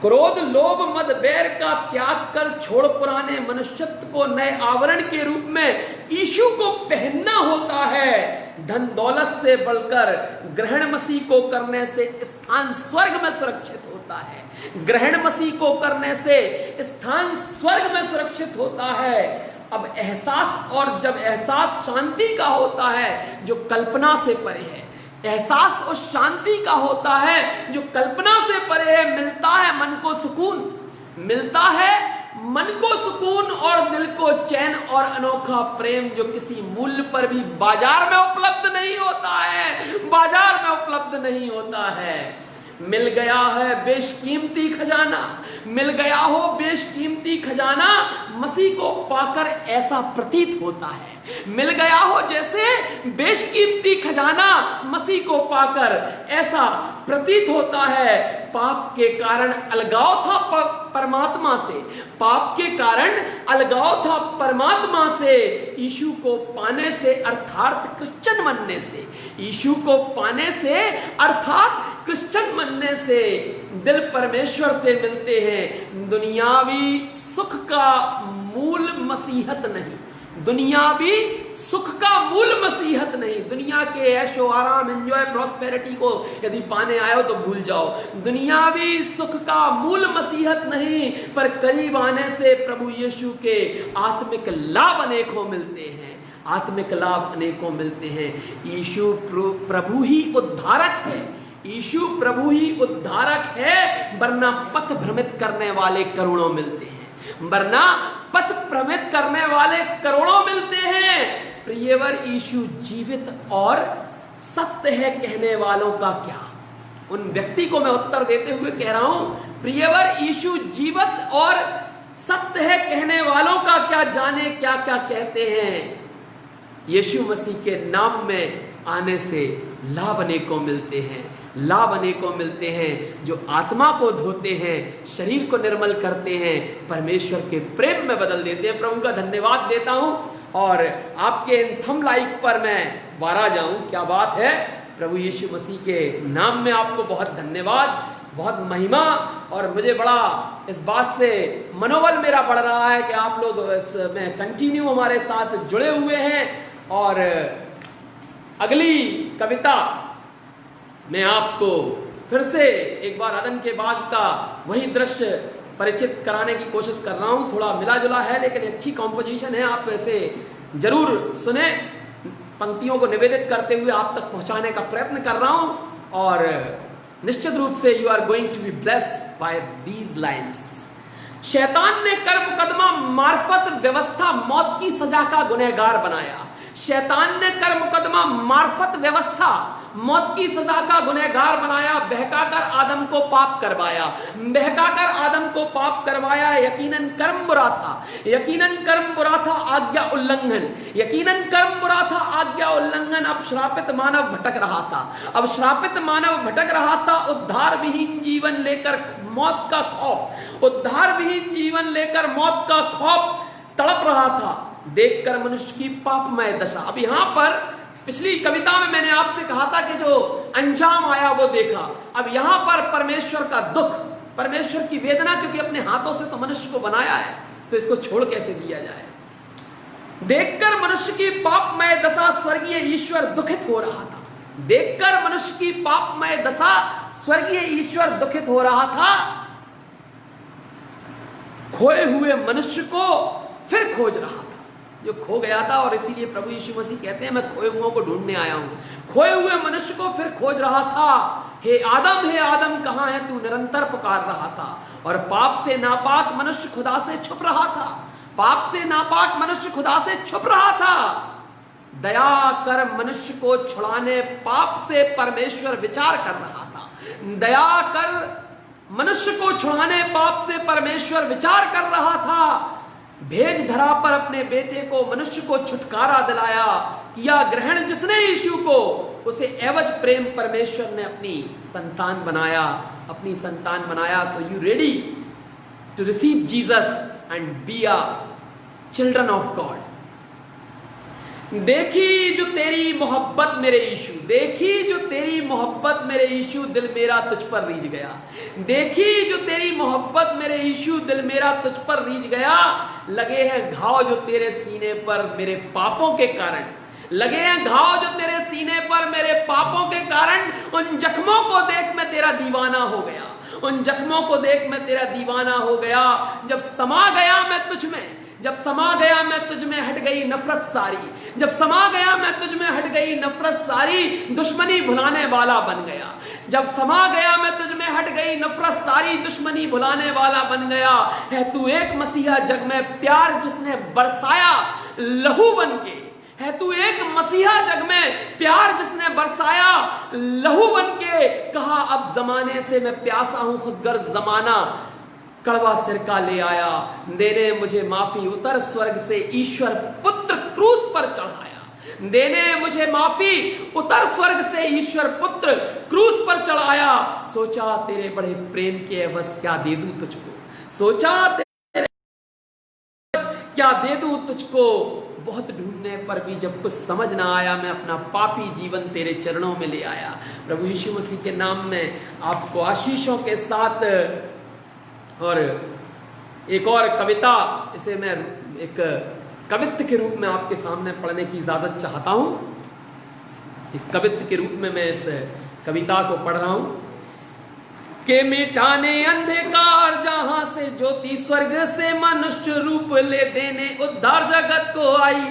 क्रोध लोभ मद बैर का त्याग कर, छोड़ पुराने मनुष्यत्व को नए आवरण के रूप में यीशु को पहनना होता है। धन दौलत से बढ़कर ग्रहण मसीह को करने से स्थान स्वर्ग में सुरक्षित होता है। ग्रहण मसीह को करने से स्थान स्वर्ग में सुरक्षित होता है। अब एहसास, और जब एहसास शांति का होता है जो कल्पना से परे है, एहसास उस शांति का होता है जो कल्पना से परे है, मिलता है मन को सुकून, मिलता है मन को सुकून और दिल को चैन और अनोखा प्रेम जो किसी मूल्य पर भी बाजार में उपलब्ध नहीं होता है। बाजार में उपलब्ध नहीं होता है। मिल गया है बेशकीमती खजाना, मिल गया हो बेशकीमती खजाना, मसीह को पाकर ऐसा प्रतीत होता है। मिल गया हो जैसे बेशकीमती खजाना, मसीह को पाकर ऐसा प्रतीत होता है। पाप के कारण अलगाव था परमात्मा से, पाप के कारण अलगाव था परमात्मा से। यीशु को पाने से अर्थात क्रिश्चियन बनने से, यीशु को पाने से अर्थात क्रिश्चियन बनने से दिल परमेश्वर से मिलते हैं। दुनियावी सुख का मूल मसीहत नहीं, दुनियावी सुख का मूल मसीहत नहीं। दुनिया के ऐशो आराम, एंजॉय, प्रॉस्पेरिटी को यदि पाने आए हो तो भूल जाओ। दुनियावी सुख का मूल मसीहत नहीं, पर करीब आने से प्रभु यीशु के आत्मिक लाभ अनेकों मिलते हैं। आत्मिक लाभ अनेकों मिलते हैं। यीशु प्रभु ही उद्धारक है, यीशु प्रभु ही उद्धारक है, वरना पथ भ्रमित करने वाले करोड़ों मिलते हैं, वरना पथ भ्रमित करने वाले करोड़ों मिलते हैं। प्रियवर यीशु जीवित और सत्य है कहने वालों का क्या? उन व्यक्ति को मैं उत्तर देते हुए कह रहा हूं, प्रियवर यीशु जीवित और सत्य है कहने वालों का क्या? जाने क्या क्या कहते हैं। यीशु मसीह के नाम में आने से लाभ अनेकों मिलते हैं, लाभ अनेकों मिलते हैं जो आत्मा को धोते हैं, शरीर को निर्मल करते हैं, परमेश्वर के प्रेम में बदल देते हैं। प्रभु का धन्यवाद देता हूं और आपके इन थंब लाइक पर मैं वारा जाऊं। क्या बात है! प्रभु यीशु मसीह के नाम में आपको बहुत धन्यवाद, बहुत महिमा। और मुझे बड़ा इस बात से मनोबल मेरा बढ़ रहा है कि आप लोग इसमें कंटिन्यू हमारे साथ जुड़े हुए हैं। और अगली कविता मैं आपको फिर से एक बार अदन के बाग का वही दृश्य परिचित कराने की कोशिश कर रहा हूं। थोड़ा मिला जुला है लेकिन अच्छी कॉम्पोजिशन है, आप इसे जरूर सुने। पंक्तियों को निवेदित करते हुए आप तक पहुंचाने का प्रयत्न कर रहा हूं और निश्चित रूप से you are going to be blessed by these lines. शैतान ने कर मुकदमा मार्फत व्यवस्था मौत की सजा का गुनहगार बनाया। शैतान ने कर मुकदमा मार्फत व्यवस्था मौत की सजा का गुनहगार बनाया, बहकाकर आदम को पाप करवाया, बहकाकर आदम को पाप करवाया। यकीनन कर्म बुरा था, यकीनन कर्म बुरा था, आज्ञा उल्लंघन, यकीनन कर्म बुरा था, आज्ञा उल्लंघन। अब श्रापित मानव भटक रहा था, अब श्रापित मानव भटक रहा था, उद्धार विहीन जीवन लेकर मौत का खौफ, उद्धार विहीन जीवन लेकर मौत का खौफ तड़प रहा था, देखकर मनुष्य की पापमय दशा। अब यहां पर पिछली कविता में मैंने आपसे कहा था कि जो अंजाम आया वो देखा। अब यहां पर परमेश्वर का दुख, परमेश्वर की वेदना, क्योंकि अपने हाथों से तो मनुष्य को बनाया है, तो इसको छोड़ कैसे दिया जाए। देखकर मनुष्य की पापमय दशा स्वर्गीय ईश्वर दुखित हो रहा था, देखकर मनुष्य की पापमय दशा स्वर्गीय ईश्वर दुखित हो रहा था। खोए हुए मनुष्य को फिर खोज रहा था, जो खो गया था, और इसीलिए प्रभु यीशु मसीह कहते हैं मैं खोए हुओं को ढूंढने आया हूं। खोए हुए मनुष्य को फिर खोज रहा था। हे आदम कहां है तू, निरंतर पुकार रहा था। और पाप से नापाक मनुष्य खुदा से छुप रहा था, पाप से नापाक मनुष्य खुदा से छुप रहा था। दया कर मनुष्य को छुड़ाने पाप से परमेश्वर विचार कर रहा था, दया कर मनुष्य को छुड़ाने पाप से परमेश्वर विचार कर रहा था। भेज धरा पर अपने बेटे को मनुष्य को छुटकारा दिलाया, किया ग्रहण जिसने यीशु को, उसे एवज प्रेम परमेश्वर ने अपनी संतान बनाया, अपनी संतान बनाया। So you ready to receive Jesus and be a children of God. देखी जो तेरी मोहब्बत मेरे यीशु, देखी जो तेरी मोहब्बत मेरे यीशु, दिल मेरा तुझ पर रीझ गया। देखी जो तेरी मोहब्बत मेरे यीशु, दिल मेरा तुझ पर रीझ गया। लगे हैं घाव जो तेरे सीने पर मेरे पापों के कारण, लगे हैं घाव जो तेरे सीने पर मेरे पापों के कारण। उन जख्मों को देख मैं तेरा दीवाना हो गया, उन जख्मों को देख मैं तेरा दीवाना हो गया। जब समा गया मैं तुझ में, जब समा गया मैं तुझ में हट गई नफरत सारी, जब समा गया मैं तुझ में हट गई नफरत सारी, दुश्मनी भुलाने वाला बन गया। जब समा गया मैं तुझ में हट गई नफरत सारी, दुश्मनी भुलाने वाला बन गया। है तू एक मसीहा जग में प्यार जिसने बरसाया लहू बन के, है तू एक मसीहा जग में प्यार जिसने बरसाया लहू बन के। कहा अब जमाने से मैं प्यासा हूं, खुदगर्ज जमाना कड़वा सिरका ले आया, देने मुझे माफी उतर स्वर्ग से ईश्वर पुत्र क्रूस पर चढ़ाया। देने मुझे माफी उतर स्वर्ग से ईश्वर पुत्र क्रूस पर चढ़ाया। सोचा तेरे बड़े प्रेम के बस क्या दे दूं तुझको, सोचा तेरे क्या दे दूं तुझको। बहुत ढूंढने पर भी जब कुछ समझ ना आया, मैं अपना पापी जीवन तेरे चरणों में ले आया। प्रभु यीशु मसीह के नाम में आपको आशीषों के साथ, और एक और कविता, इसे मैं एक कवित्व के रूप में आपके सामने पढ़ने की इजाजत चाहता हूं। एक कवित्व के रूप में मैं इस कविता को पढ़ रहा हूं। के मिटाने अंधकार जहां से ज्योति, स्वर्ग से मनुष्य रूप ले देने उद्धार जगत को आई।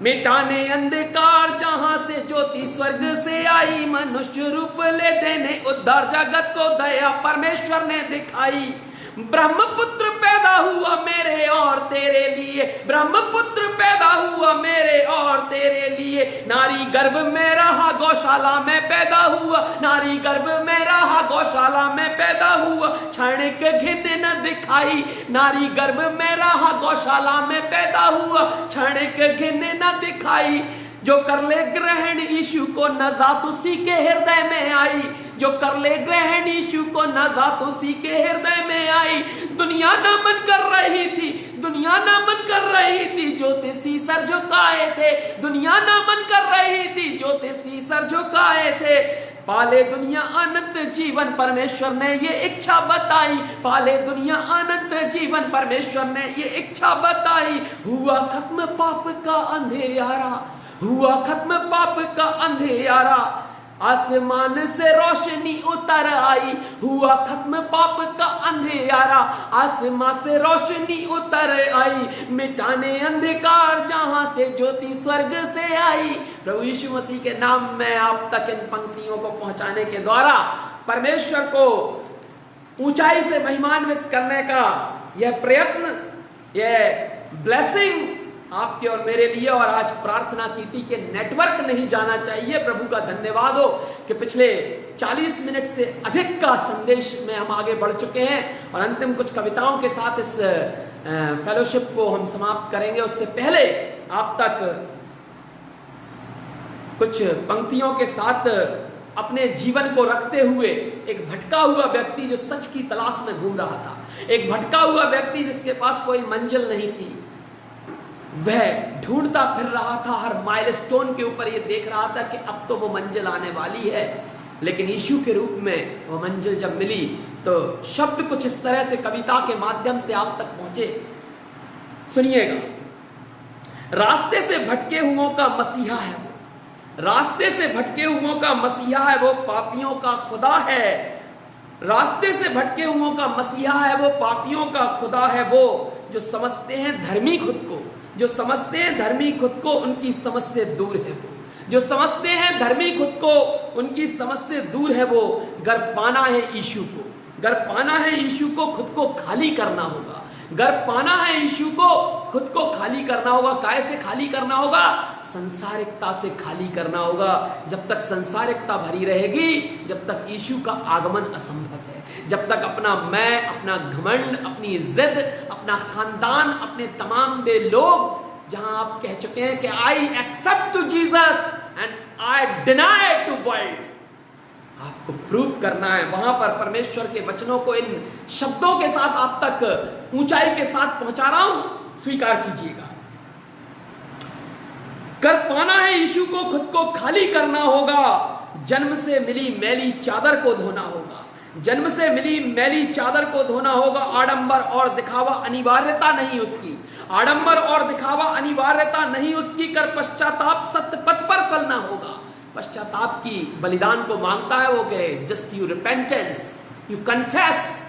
मिटाने अंधकार जहां से ज्योति, स्वर्ग से आई, मनुष्य रूप ले देने उद्धार जगत को दया परमेश्वर ने दिखाई। ब्रह्मपुत्र पैदा हुआ मेरे और तेरे लिए, ब्रह्मपुत्र पैदा हुआ मेरे और तेरे लिए। नारी गर्भ में रहा गौशाला में पैदा हुआ, नारी गर्भ में रहा गौशाला में पैदा हुआ। क्षणिक घिन न दिखाई, नारी गर्भ में रहा गौशाला में पैदा हुआ, क्षणिक घिन न दिखाई। जो कर ले ग्रहण यीशु को नजात उसी के हृदय में आई, जो कर ले ग्रहण यीशु को नजात उसी के हृदय में आई। दुनिया नमन कर रही थी, दुनिया नमन कर रही थी, ज्योतिषी सर झुकाए थे, दुनिया नमन कर रही थी, ज्योतिषी सर झुकाए थे। पाले दुनिया अनंत जीवन परमेश्वर ने ये इच्छा बताई, पाले दुनिया अनंत जीवन परमेश्वर ने ये इच्छा बताई। हुआ खत्म पाप का अंधेरा, हुआ खत्म पाप का अंधेरा, आसमान से रोशनी उतर आई। हुआ खत्म पाप का अंधेरा, आसमान से रोशनी उतर आई। मिटाने अंधकार जहां से ज्योति स्वर्ग से आई। प्रभु यीशु मसीह के नाम में आप तक इन पंक्तियों को पहुंचाने के द्वारा परमेश्वर को ऊंचाई से महिमान्वित करने का यह प्रयत्न, यह ब्लेसिंग आपके और मेरे लिए, और आज प्रार्थना की थी कि नेटवर्क नहीं जाना चाहिए। प्रभु का धन्यवाद हो कि पिछले 40 मिनट से अधिक का संदेश में हम आगे बढ़ चुके हैं, और अंतिम कुछ कविताओं के साथ इस फेलोशिप को हम समाप्त करेंगे। उससे पहले आप तक कुछ पंक्तियों के साथ अपने जीवन को रखते हुए एक भटका हुआ व्यक्ति जो सच की तलाश में घूम रहा था, एक भटका हुआ व्यक्ति जिसके पास कोई मंजिल नहीं थी, वह ढूंढता फिर रहा था, हर माइलस्टोन के ऊपर ये देख रहा था कि अब तो वो मंजिल आने वाली है। लेकिन यीशु के रूप में वो मंजिल जब मिली तो शब्द कुछ इस तरह से कविता के माध्यम से आप तक पहुंचे। सुनिएगा, रास्ते से भटके हुओं का मसीहा है वो, रास्ते से भटके हुओं का मसीहा है वो, पापियों का खुदा है। रास्ते से भटके हुओं का मसीहा है वो, पापियों का खुदा है वो, जो समझते हैं धर्मी खुद को, जो समझते हैं धर्मी खुद को, उनकी समझ से दूर है वो, जो समझते हैं धर्मी खुद को, उनकी समझ से दूर है वो। गर पाना है यीशु को, गर पाना है यीशु को, खुद को खाली करना होगा। गर पाना है यीशु को, खुद को खाली करना होगा। काय से खाली करना होगा? संसारिकता से खाली करना होगा। जब तक संसारिकता भरी रहेगी, जब तक यीशु का आगमन असंभव है, जब तक अपना मैं, अपना घमंड, अपनी जिद, अपना खानदान, अपने तमाम बे लोग, जहां आप कह चुके हैं कि I accept to Jesus and I deny to world, आपको प्रूव करना है। वहां पर परमेश्वर के वचनों को इन शब्दों के साथ आप तक ऊंचाई के साथ पहुंचा रहा हूं, स्वीकार कीजिएगा। कर पाना है यीशु को, खुद को खाली करना होगा। जन्म से मिली मैली चादर को धोना होगा, जन्म से मिली मैली चादर को धोना होगा। आडंबर और दिखावा अनिवार्यता नहीं उसकी, आडंबर और दिखावा अनिवार्यता नहीं उसकी। कर पश्चाताप सत्य पथ पर चलना होगा। पश्चाताप की बलिदान को मांगता है वो कि just you repentance, you confess.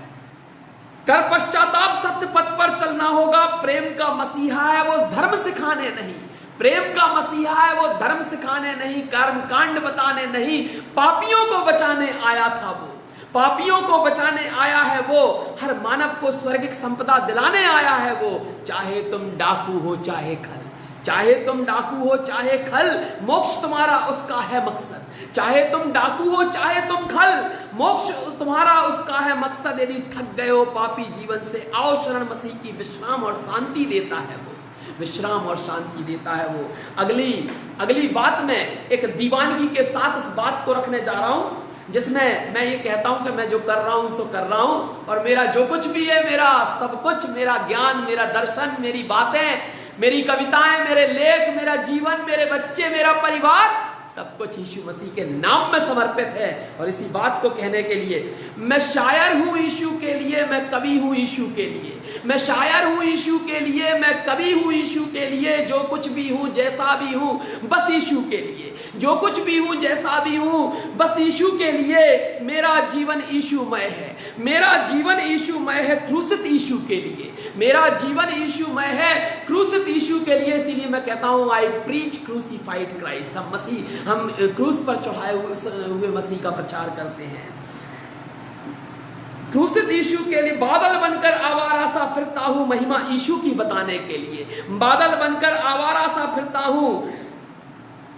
कर पश्चाताप सत्य पथ पर चलना होगा। प्रेम का मसीहा है वो, धर्म सिखाने नहीं, प्रेम का मसीहा है वो, धर्म सिखाने नहीं, कर्म कांड बताने नहीं, पापियों को बचाने आया था वो, पापियों को बचाने आया है वो, हर मानव को स्वर्गिक संपदा दिलाने आया है वो। चाहे तुम डाकू हो चाहे खल, चाहे तुम डाकू हो चाहे खल, मोक्ष तुम्हारा उसका है मकसद। चाहे तुम डाकू हो चाहे तुम खल, मोक्ष तुम्हारा उसका है मकसद। यदि थक गए हो पापी जीवन से, आओ शरण मसीह की, विश्राम और शांति देता है वो, विश्राम और शांति देता है वो। अगली बात में एक दीवानगी के साथ उस बात को रखने जा रहा हूं जिसमें मैं ये कहता हूं कि मैं जो कर रहा हूं सो कर रहा हूं, और मेरा जो कुछ भी है, मेरा सब कुछ, मेरा ज्ञान, मेरा दर्शन, मेरी बातें, मेरी कविताएं, मेरे लेख, मेरा जीवन, मेरे बच्चे, मेरा परिवार, सब कुछ यीशु मसीह के नाम में समर्पित है। और इसी बात को कहने के लिए मैं शायर हूं यीशु के लिए, मैं कवि हूं यीशु के लिए, मैं शायर हूं यीशु के लिए, मैं कवि हूं यीशु के लिए। जो कुछ भी हूं, जैसा भी हूं, बस यीशु के लिए। जो कुछ भी हूं, जैसा भी हूं, बस यीशु के लिए। मेरा जीवन यीशुमय है, मेरा जीवन यीशुमय है, क्रूसित यीशु के लिए। मेरा जीवन यीशुमय है, क्रूसित यीशु के लिए। इसीलिए मैं कहता हूं आई प्रीच क्रूसिफाइड क्राइस्ट। हम क्रूस पर चढ़ाए हुए मसीह का प्रचार करते हैं। क्रूसित यीशु के लिए बादल बनकर आवारा सा फिरता हूं, महिमा यीशु की बताने के लिए। बादल बनकर आवारा सा फिरता हूं,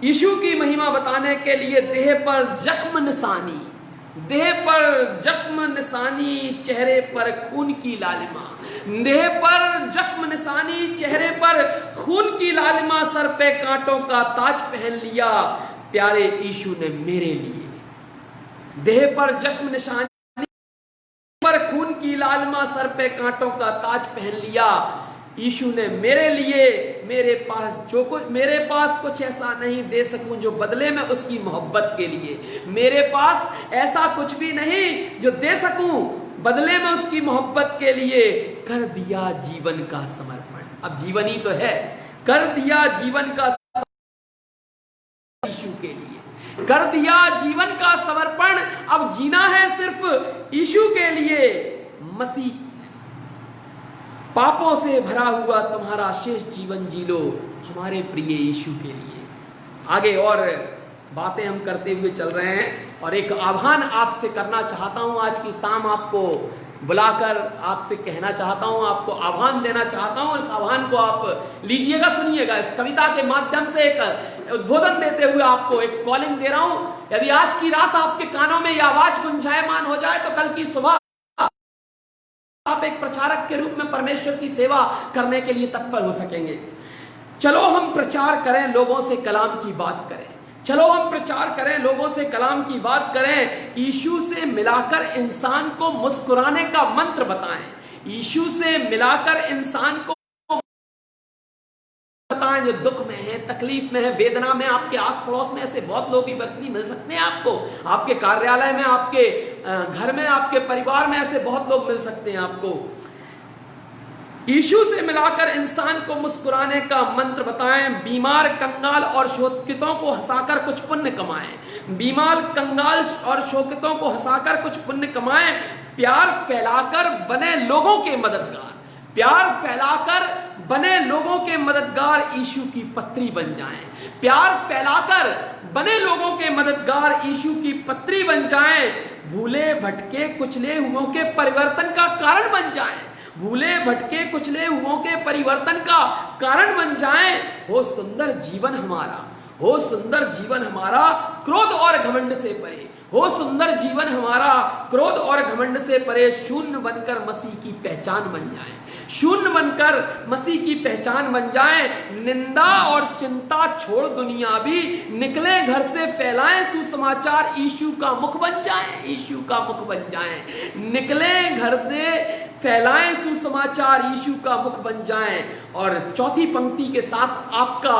यीशु की महिमा बताने के लिए। देह पर जख्म निशानी, देह पर जख्म निशानी, चेहरे पर खून की लालिमा। देह पर जख्म निशानी, चेहरे पर खून की लालिमा, सर पे कांटों का ताज पहन लिया प्यारे यीशु ने मेरे लिए। देह पर जख्म निशानी, पर खून की लालिमा, सर पे कांटों का ताज पहन लिया यीशु ने मेरे लिए। मेरे पास कुछ ऐसा नहीं दे सकूं जो बदले में उसकी मोहब्बत के लिए। मेरे पास ऐसा कुछ भी नहीं जो दे सकूं बदले में उसकी मोहब्बत के लिए। कर दिया जीवन का समर्पण, अब जीवन ही तो है। कर दिया जीवन का यीशु के लिए, कर दिया जीवन का समर्पण। अब जीना है सिर्फ यीशु के लिए। मसीह पापों से भरा हुआ तुम्हारा शेष जीवन जी लो हमारे प्रिय यीशु के लिए। आगे और बातें हम करते हुए चल रहे हैं, और एक आह्वान आपसे करना चाहता हूं आज की शाम आपको बुलाकर आपसे कहना चाहता हूं, आपको आह्वान देना चाहता हूं। इस आह्वान को आप लीजिएगा, सुनिएगा। इस कविता के माध्यम से एक उद्बोधन देते हुए आपको एक कॉलिंग दे रहा हूं। यदि आज की रात आपके कानों में यह आवाज गुंजायमान हो जाए तो कल की सुबह आप एक प्रचारक के रूप में परमेश्वर की सेवा करने के लिए तत्पर हो सकेंगे। चलो हम प्रचार करें, लोगों से कलाम की बात करें। चलो हम प्रचार करें, लोगों से कलाम की बात करें। यीशु से मिलाकर इंसान को मुस्कुराने का मंत्र बताएं। यीशु से मिलाकर इंसान को बताएं जो दुख में है, तकलीफ में है, वेदना में। आपके आस पड़ोस में ऐसे बहुत लोग व्यक्ति मिल सकते हैं आपको, आपके कार्यालय में, आपके घर में, आपके परिवार में ऐसे बहुत लोग मिल सकते हैं आपको। यीशु से मिलाकर इंसान को मुस्कुराने का मंत्र बताएं। बीमार, कंगाल और शोकितों को हंसाकर कुछ पुण्य कमाएं। बीमार, कंगाल और शोकितों को हंसाकर कुछ पुण्य कमाएं। प्यार फैलाकर बने लोगों के मददगार। प्यार फैलाकर बने लोगों के मददगार यीशु की पत्री बन जाएं। प्यार फैलाकर बने लोगों के मददगार यीशु की पत्री बन जाएं। भूले भटके कुचले हुओं के परिवर्तन का कारण बन जाएं। भूले भटके कुचले हुओं के परिवर्तन का कारण बन जाएं। हो सुंदर जीवन हमारा, हो सुंदर जीवन हमारा क्रोध और घमंड से परे। हो सुंदर जीवन हमारा क्रोध और घमंड से परे। शून्य बनकर मसीह की पहचान बन जाए। शून्य बनकर मसीह की पहचान बन जाए। निंदा और चिंता छोड़ दुनिया भी निकले घर से, फैलाएं सुसमाचार यीशु का मुख बन जाए। यीशु का मुख बन जाए। निकले घर से, फैलाएं सुसमाचार यीशु का मुख बन जाए। और चौथी पंक्ति के साथ आपका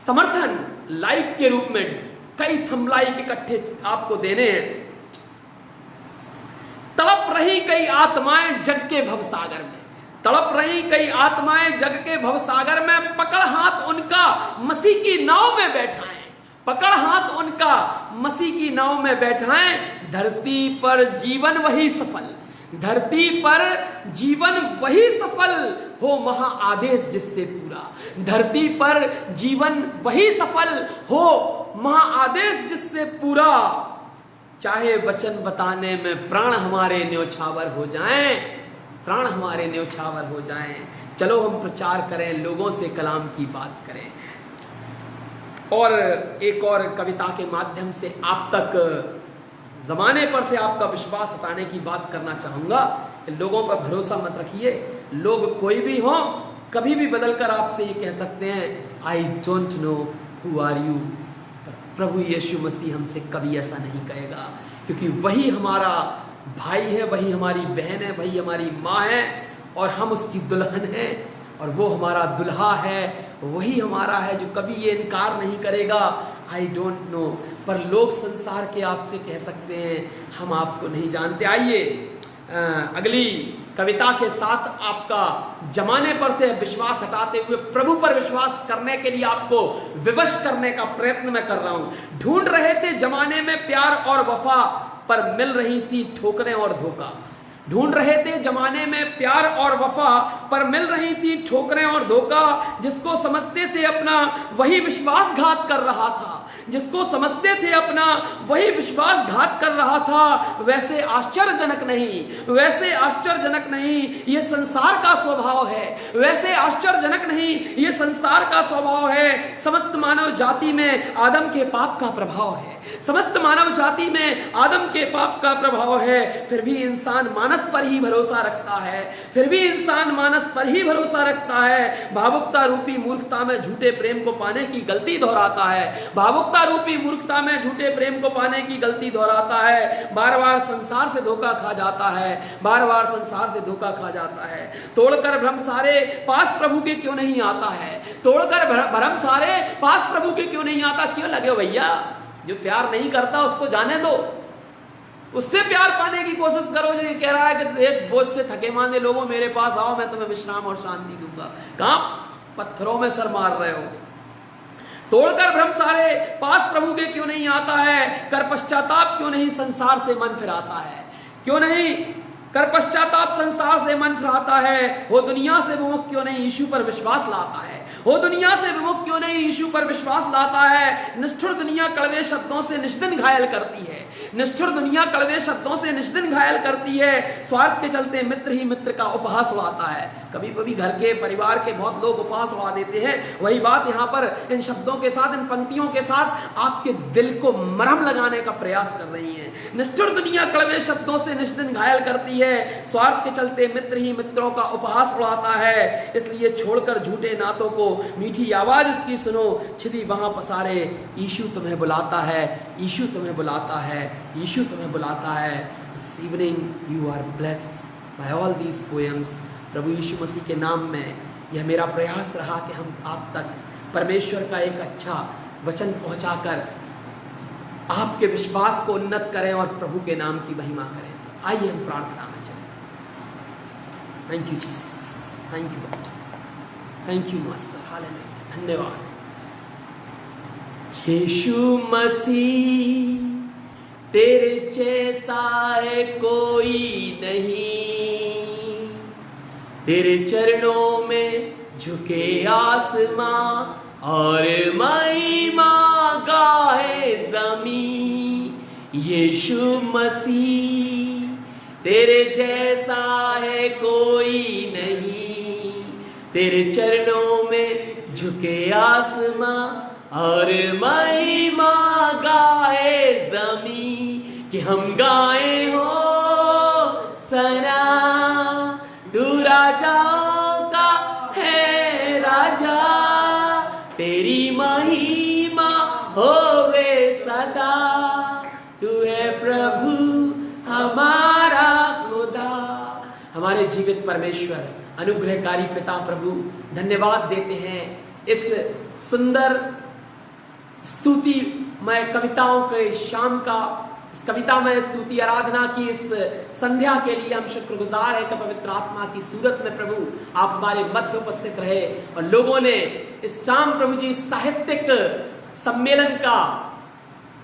समर्थन लाइक के रूप में कई थंबलाइक इकट्ठे आपको देने हैं। तड़प रही कई आत्माएं जग के भवसागर में। तड़प रही कई आत्माएं जग के भवसागर में। पकड़ हाथ उनका मसीह की नाव में बैठाएं। पकड़ हाथ उनका मसीह की नाव में बैठाएं। धरती पर जीवन वही सफल, धरती पर जीवन वही सफल हो महा आदेश जिससे पूरा। धरती पर जीवन वही सफल हो महा आदेश जिससे पूरा। चाहे वचन बताने में प्राण हमारे न्योछावर हो जाएं, प्राण हमारे न्योछावर हो जाएं। चलो हम प्रचार करें, लोगों से कलाम की बात करें। और एक और कविता के माध्यम से आप तक जमाने पर से आपका विश्वास हटाने की बात करना चाहूंगा। लोगों पर भरोसा मत रखिए। लोग कोई भी हो, कभी भी बदलकर आपसे ये कह सकते हैं, I don't know who are you. प्रभु यीशु मसीह हमसे कभी ऐसा नहीं कहेगा, क्योंकि वही हमारा भाई है, वही हमारी बहन है, वही हमारी माँ है, और हम उसकी दुल्हन है, और वो हमारा दुल्हा है। वही हमारा है जो कभी ये इनकार नहीं करेगा, आई डोंट नो। पर लोग संसार के आपसे कह सकते हैं, हम आपको नहीं जानते। आइए अगली कविता के साथ आपका जमाने पर से विश्वास हटाते हुए प्रभु पर विश्वास करने के लिए आपको विवश करने का प्रयत्न मैं कर रहा हूं। ढूंढ रहे थे जमाने में प्यार और वफा, पर मिल रही थी ठोकरें और धोखा। ढूंढ रहे थे जमाने में प्यार और वफा, पर मिल रही थी ठोकरें और धोखा। जिसको समझते थे अपना वही विश्वासघात कर रहा था। जिसको समझते थे अपना वही विश्वासघात कर रहा था। वैसे आश्चर्यजनक नहीं, वैसे आश्चर्यजनक नहीं, ये संसार का स्वभाव है। वैसे आश्चर्यजनक नहीं, ये संसार का स्वभाव है। समस्त मानव जाति में आदम के पाप का प्रभाव है। समस्त मानव जाति में आदम के पाप का प्रभाव है। फिर भी इंसान मानस पर ही भरोसा रखता है। फिर भी इंसान मानस पर ही भरोसा रखता है। भावुकता रूपी मूर्खता में झूठे प्रेम को पाने की गलती दोहराता है। भावुकता रूपी मूर्खता में झूठे प्रेम को पाने की गलती दोहराता है। बार बार संसार से धोखा खा जाता है। बार बार संसार से धोखा खा जाता है। तोड़कर भ्रम सारे पास प्रभु के क्यों नहीं आता है। तोड़कर भ्रम सारे पास प्रभु के क्यों नहीं आता। क्यों लगे भैया, जो प्यार नहीं करता उसको जाने दो, उससे प्यार पाने की कोशिश करो। जो ये कह रहा है कि एक बोझ से थके मांदे लोगों मेरे पास आओ, मैं तुम्हें विश्राम और शांति दूंगा। कहां पत्थरों में सर मार रहे हो। तोड़कर भ्रम सारे पास प्रभु के क्यों नहीं आता है। कर पश्चाताप क्यों नहीं संसार से मन फिराता है। क्यों नहीं कर पश्चाताप संसार से मन फिराता है। हो दुनिया से मोह क्यों नहीं यीशु पर विश्वास लाता है। वो दुनिया से विमुख क्यों नहीं यीशु पर विश्वास लाता है। निष्ठुर दुनिया कड़वे शब्दों से निष्दिन घायल करती है, निष्ठुर दुनिया कड़वे शब्दों से निष्दिन घायल करती है। स्वार्थ के चलते मित्र ही मित्र का उपहास उड़ाता है। कभी कभी घर के परिवार के बहुत लोग उपहास उड़ा देते हैं। वही बात यहाँ पर इन शब्दों के साथ, इन पंक्तियों के साथ आपके दिल को मरहम लगाने का प्रयास कर रही है। निष्ठुर दुनिया कड़वे शब्दों से निष्दिन घायल करती है, स्वार्थ के चलते मित्र ही मित्रों का उपहास उड़ाता है। इसलिए छोड़कर झूठे नातों को मीठी आवाज उसकी सुनो, छिदी वहां पसारे यीशु तुम्हें बुलाता है, यीशु तुम्हें बुलाता है, यीशु तुम्हें बुलाता है। This evening you are blessed by all these poems. प्रभु यीशु मसीह के नाम में यह मेरा प्रयास रहा कि हम आप तक परमेश्वर का एक अच्छा वचन पहुंचाकर आपके विश्वास को उन्नत करें और प्रभु के नाम की महिमा करें। आइए हम प्रार्थना में चलें। Thank you Jesus, thank you Lord, thank you master, hallelujah, धन्यवाद। यीशु मसीह तेरे जैसा है कोई नहीं, तेरे चरणों में झुके आसमां और महिमा गाए ज़मीं। यीशु मसीह तेरे जैसा है कोई नहीं, तेरे चरणों में झुके आसमां और महिमा गाए ज़मीं। कि हम गाए हो सना, तू राजाओं का है राजा, तेरी महिमा होवे सदा, तू है प्रभु हमारा खुदा। हमारे जीवित परमेश्वर, अनुग्रहकारी पिता प्रभु, धन्यवाद देते हैं इस सुंदर स्तुतिमय कविताओं के शाम का, इस कविता में स्तुति आराधना की इस संध्या के लिए हम शुक्रगुजार हैं कि पवित्र आत्मा की सूरत में प्रभु आप हमारे मध्य उपस्थित रहे और लोगों ने इस शाम प्रभु जी साहित्यिक सम्मेलन का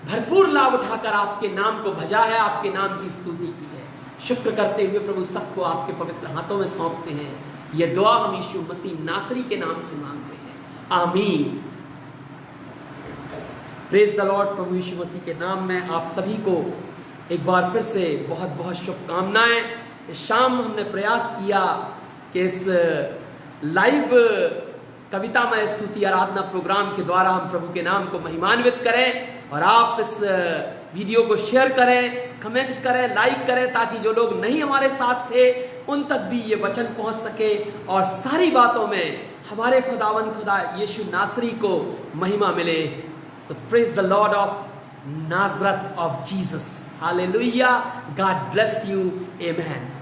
भरपूर लाभ उठाकर आपके नाम को भजा है, आपके नाम की स्तुति की है। शुक्र करते हुए प्रभु सबको आपके पवित्र हाथों में सौंपते हैं। यह दुआ हम यीशु मसीह नासरी के नाम से मांगते हैं, आमीन। Praise the lord. प्रभु यीशु मसीह के नाम में आप सभी को एक बार फिर से बहुत बहुत शुभकामनाएं। इस शाम हमने प्रयास किया कि इस लाइव कविता में स्तुति आराधना प्रोग्राम के द्वारा हम प्रभु के नाम को महिमान्वित करें और आप इस वीडियो को शेयर करें, कमेंट करें, लाइक करें, ताकि जो लोग नहीं हमारे साथ थे उन तक भी ये वचन पहुंच सके और सारी बातों में हमारे खुदावंद खुदा यीशु नासरी को महिमा मिले। So praise the Lord of Nazareth of Jesus. Hallelujah. God bless you. Amen.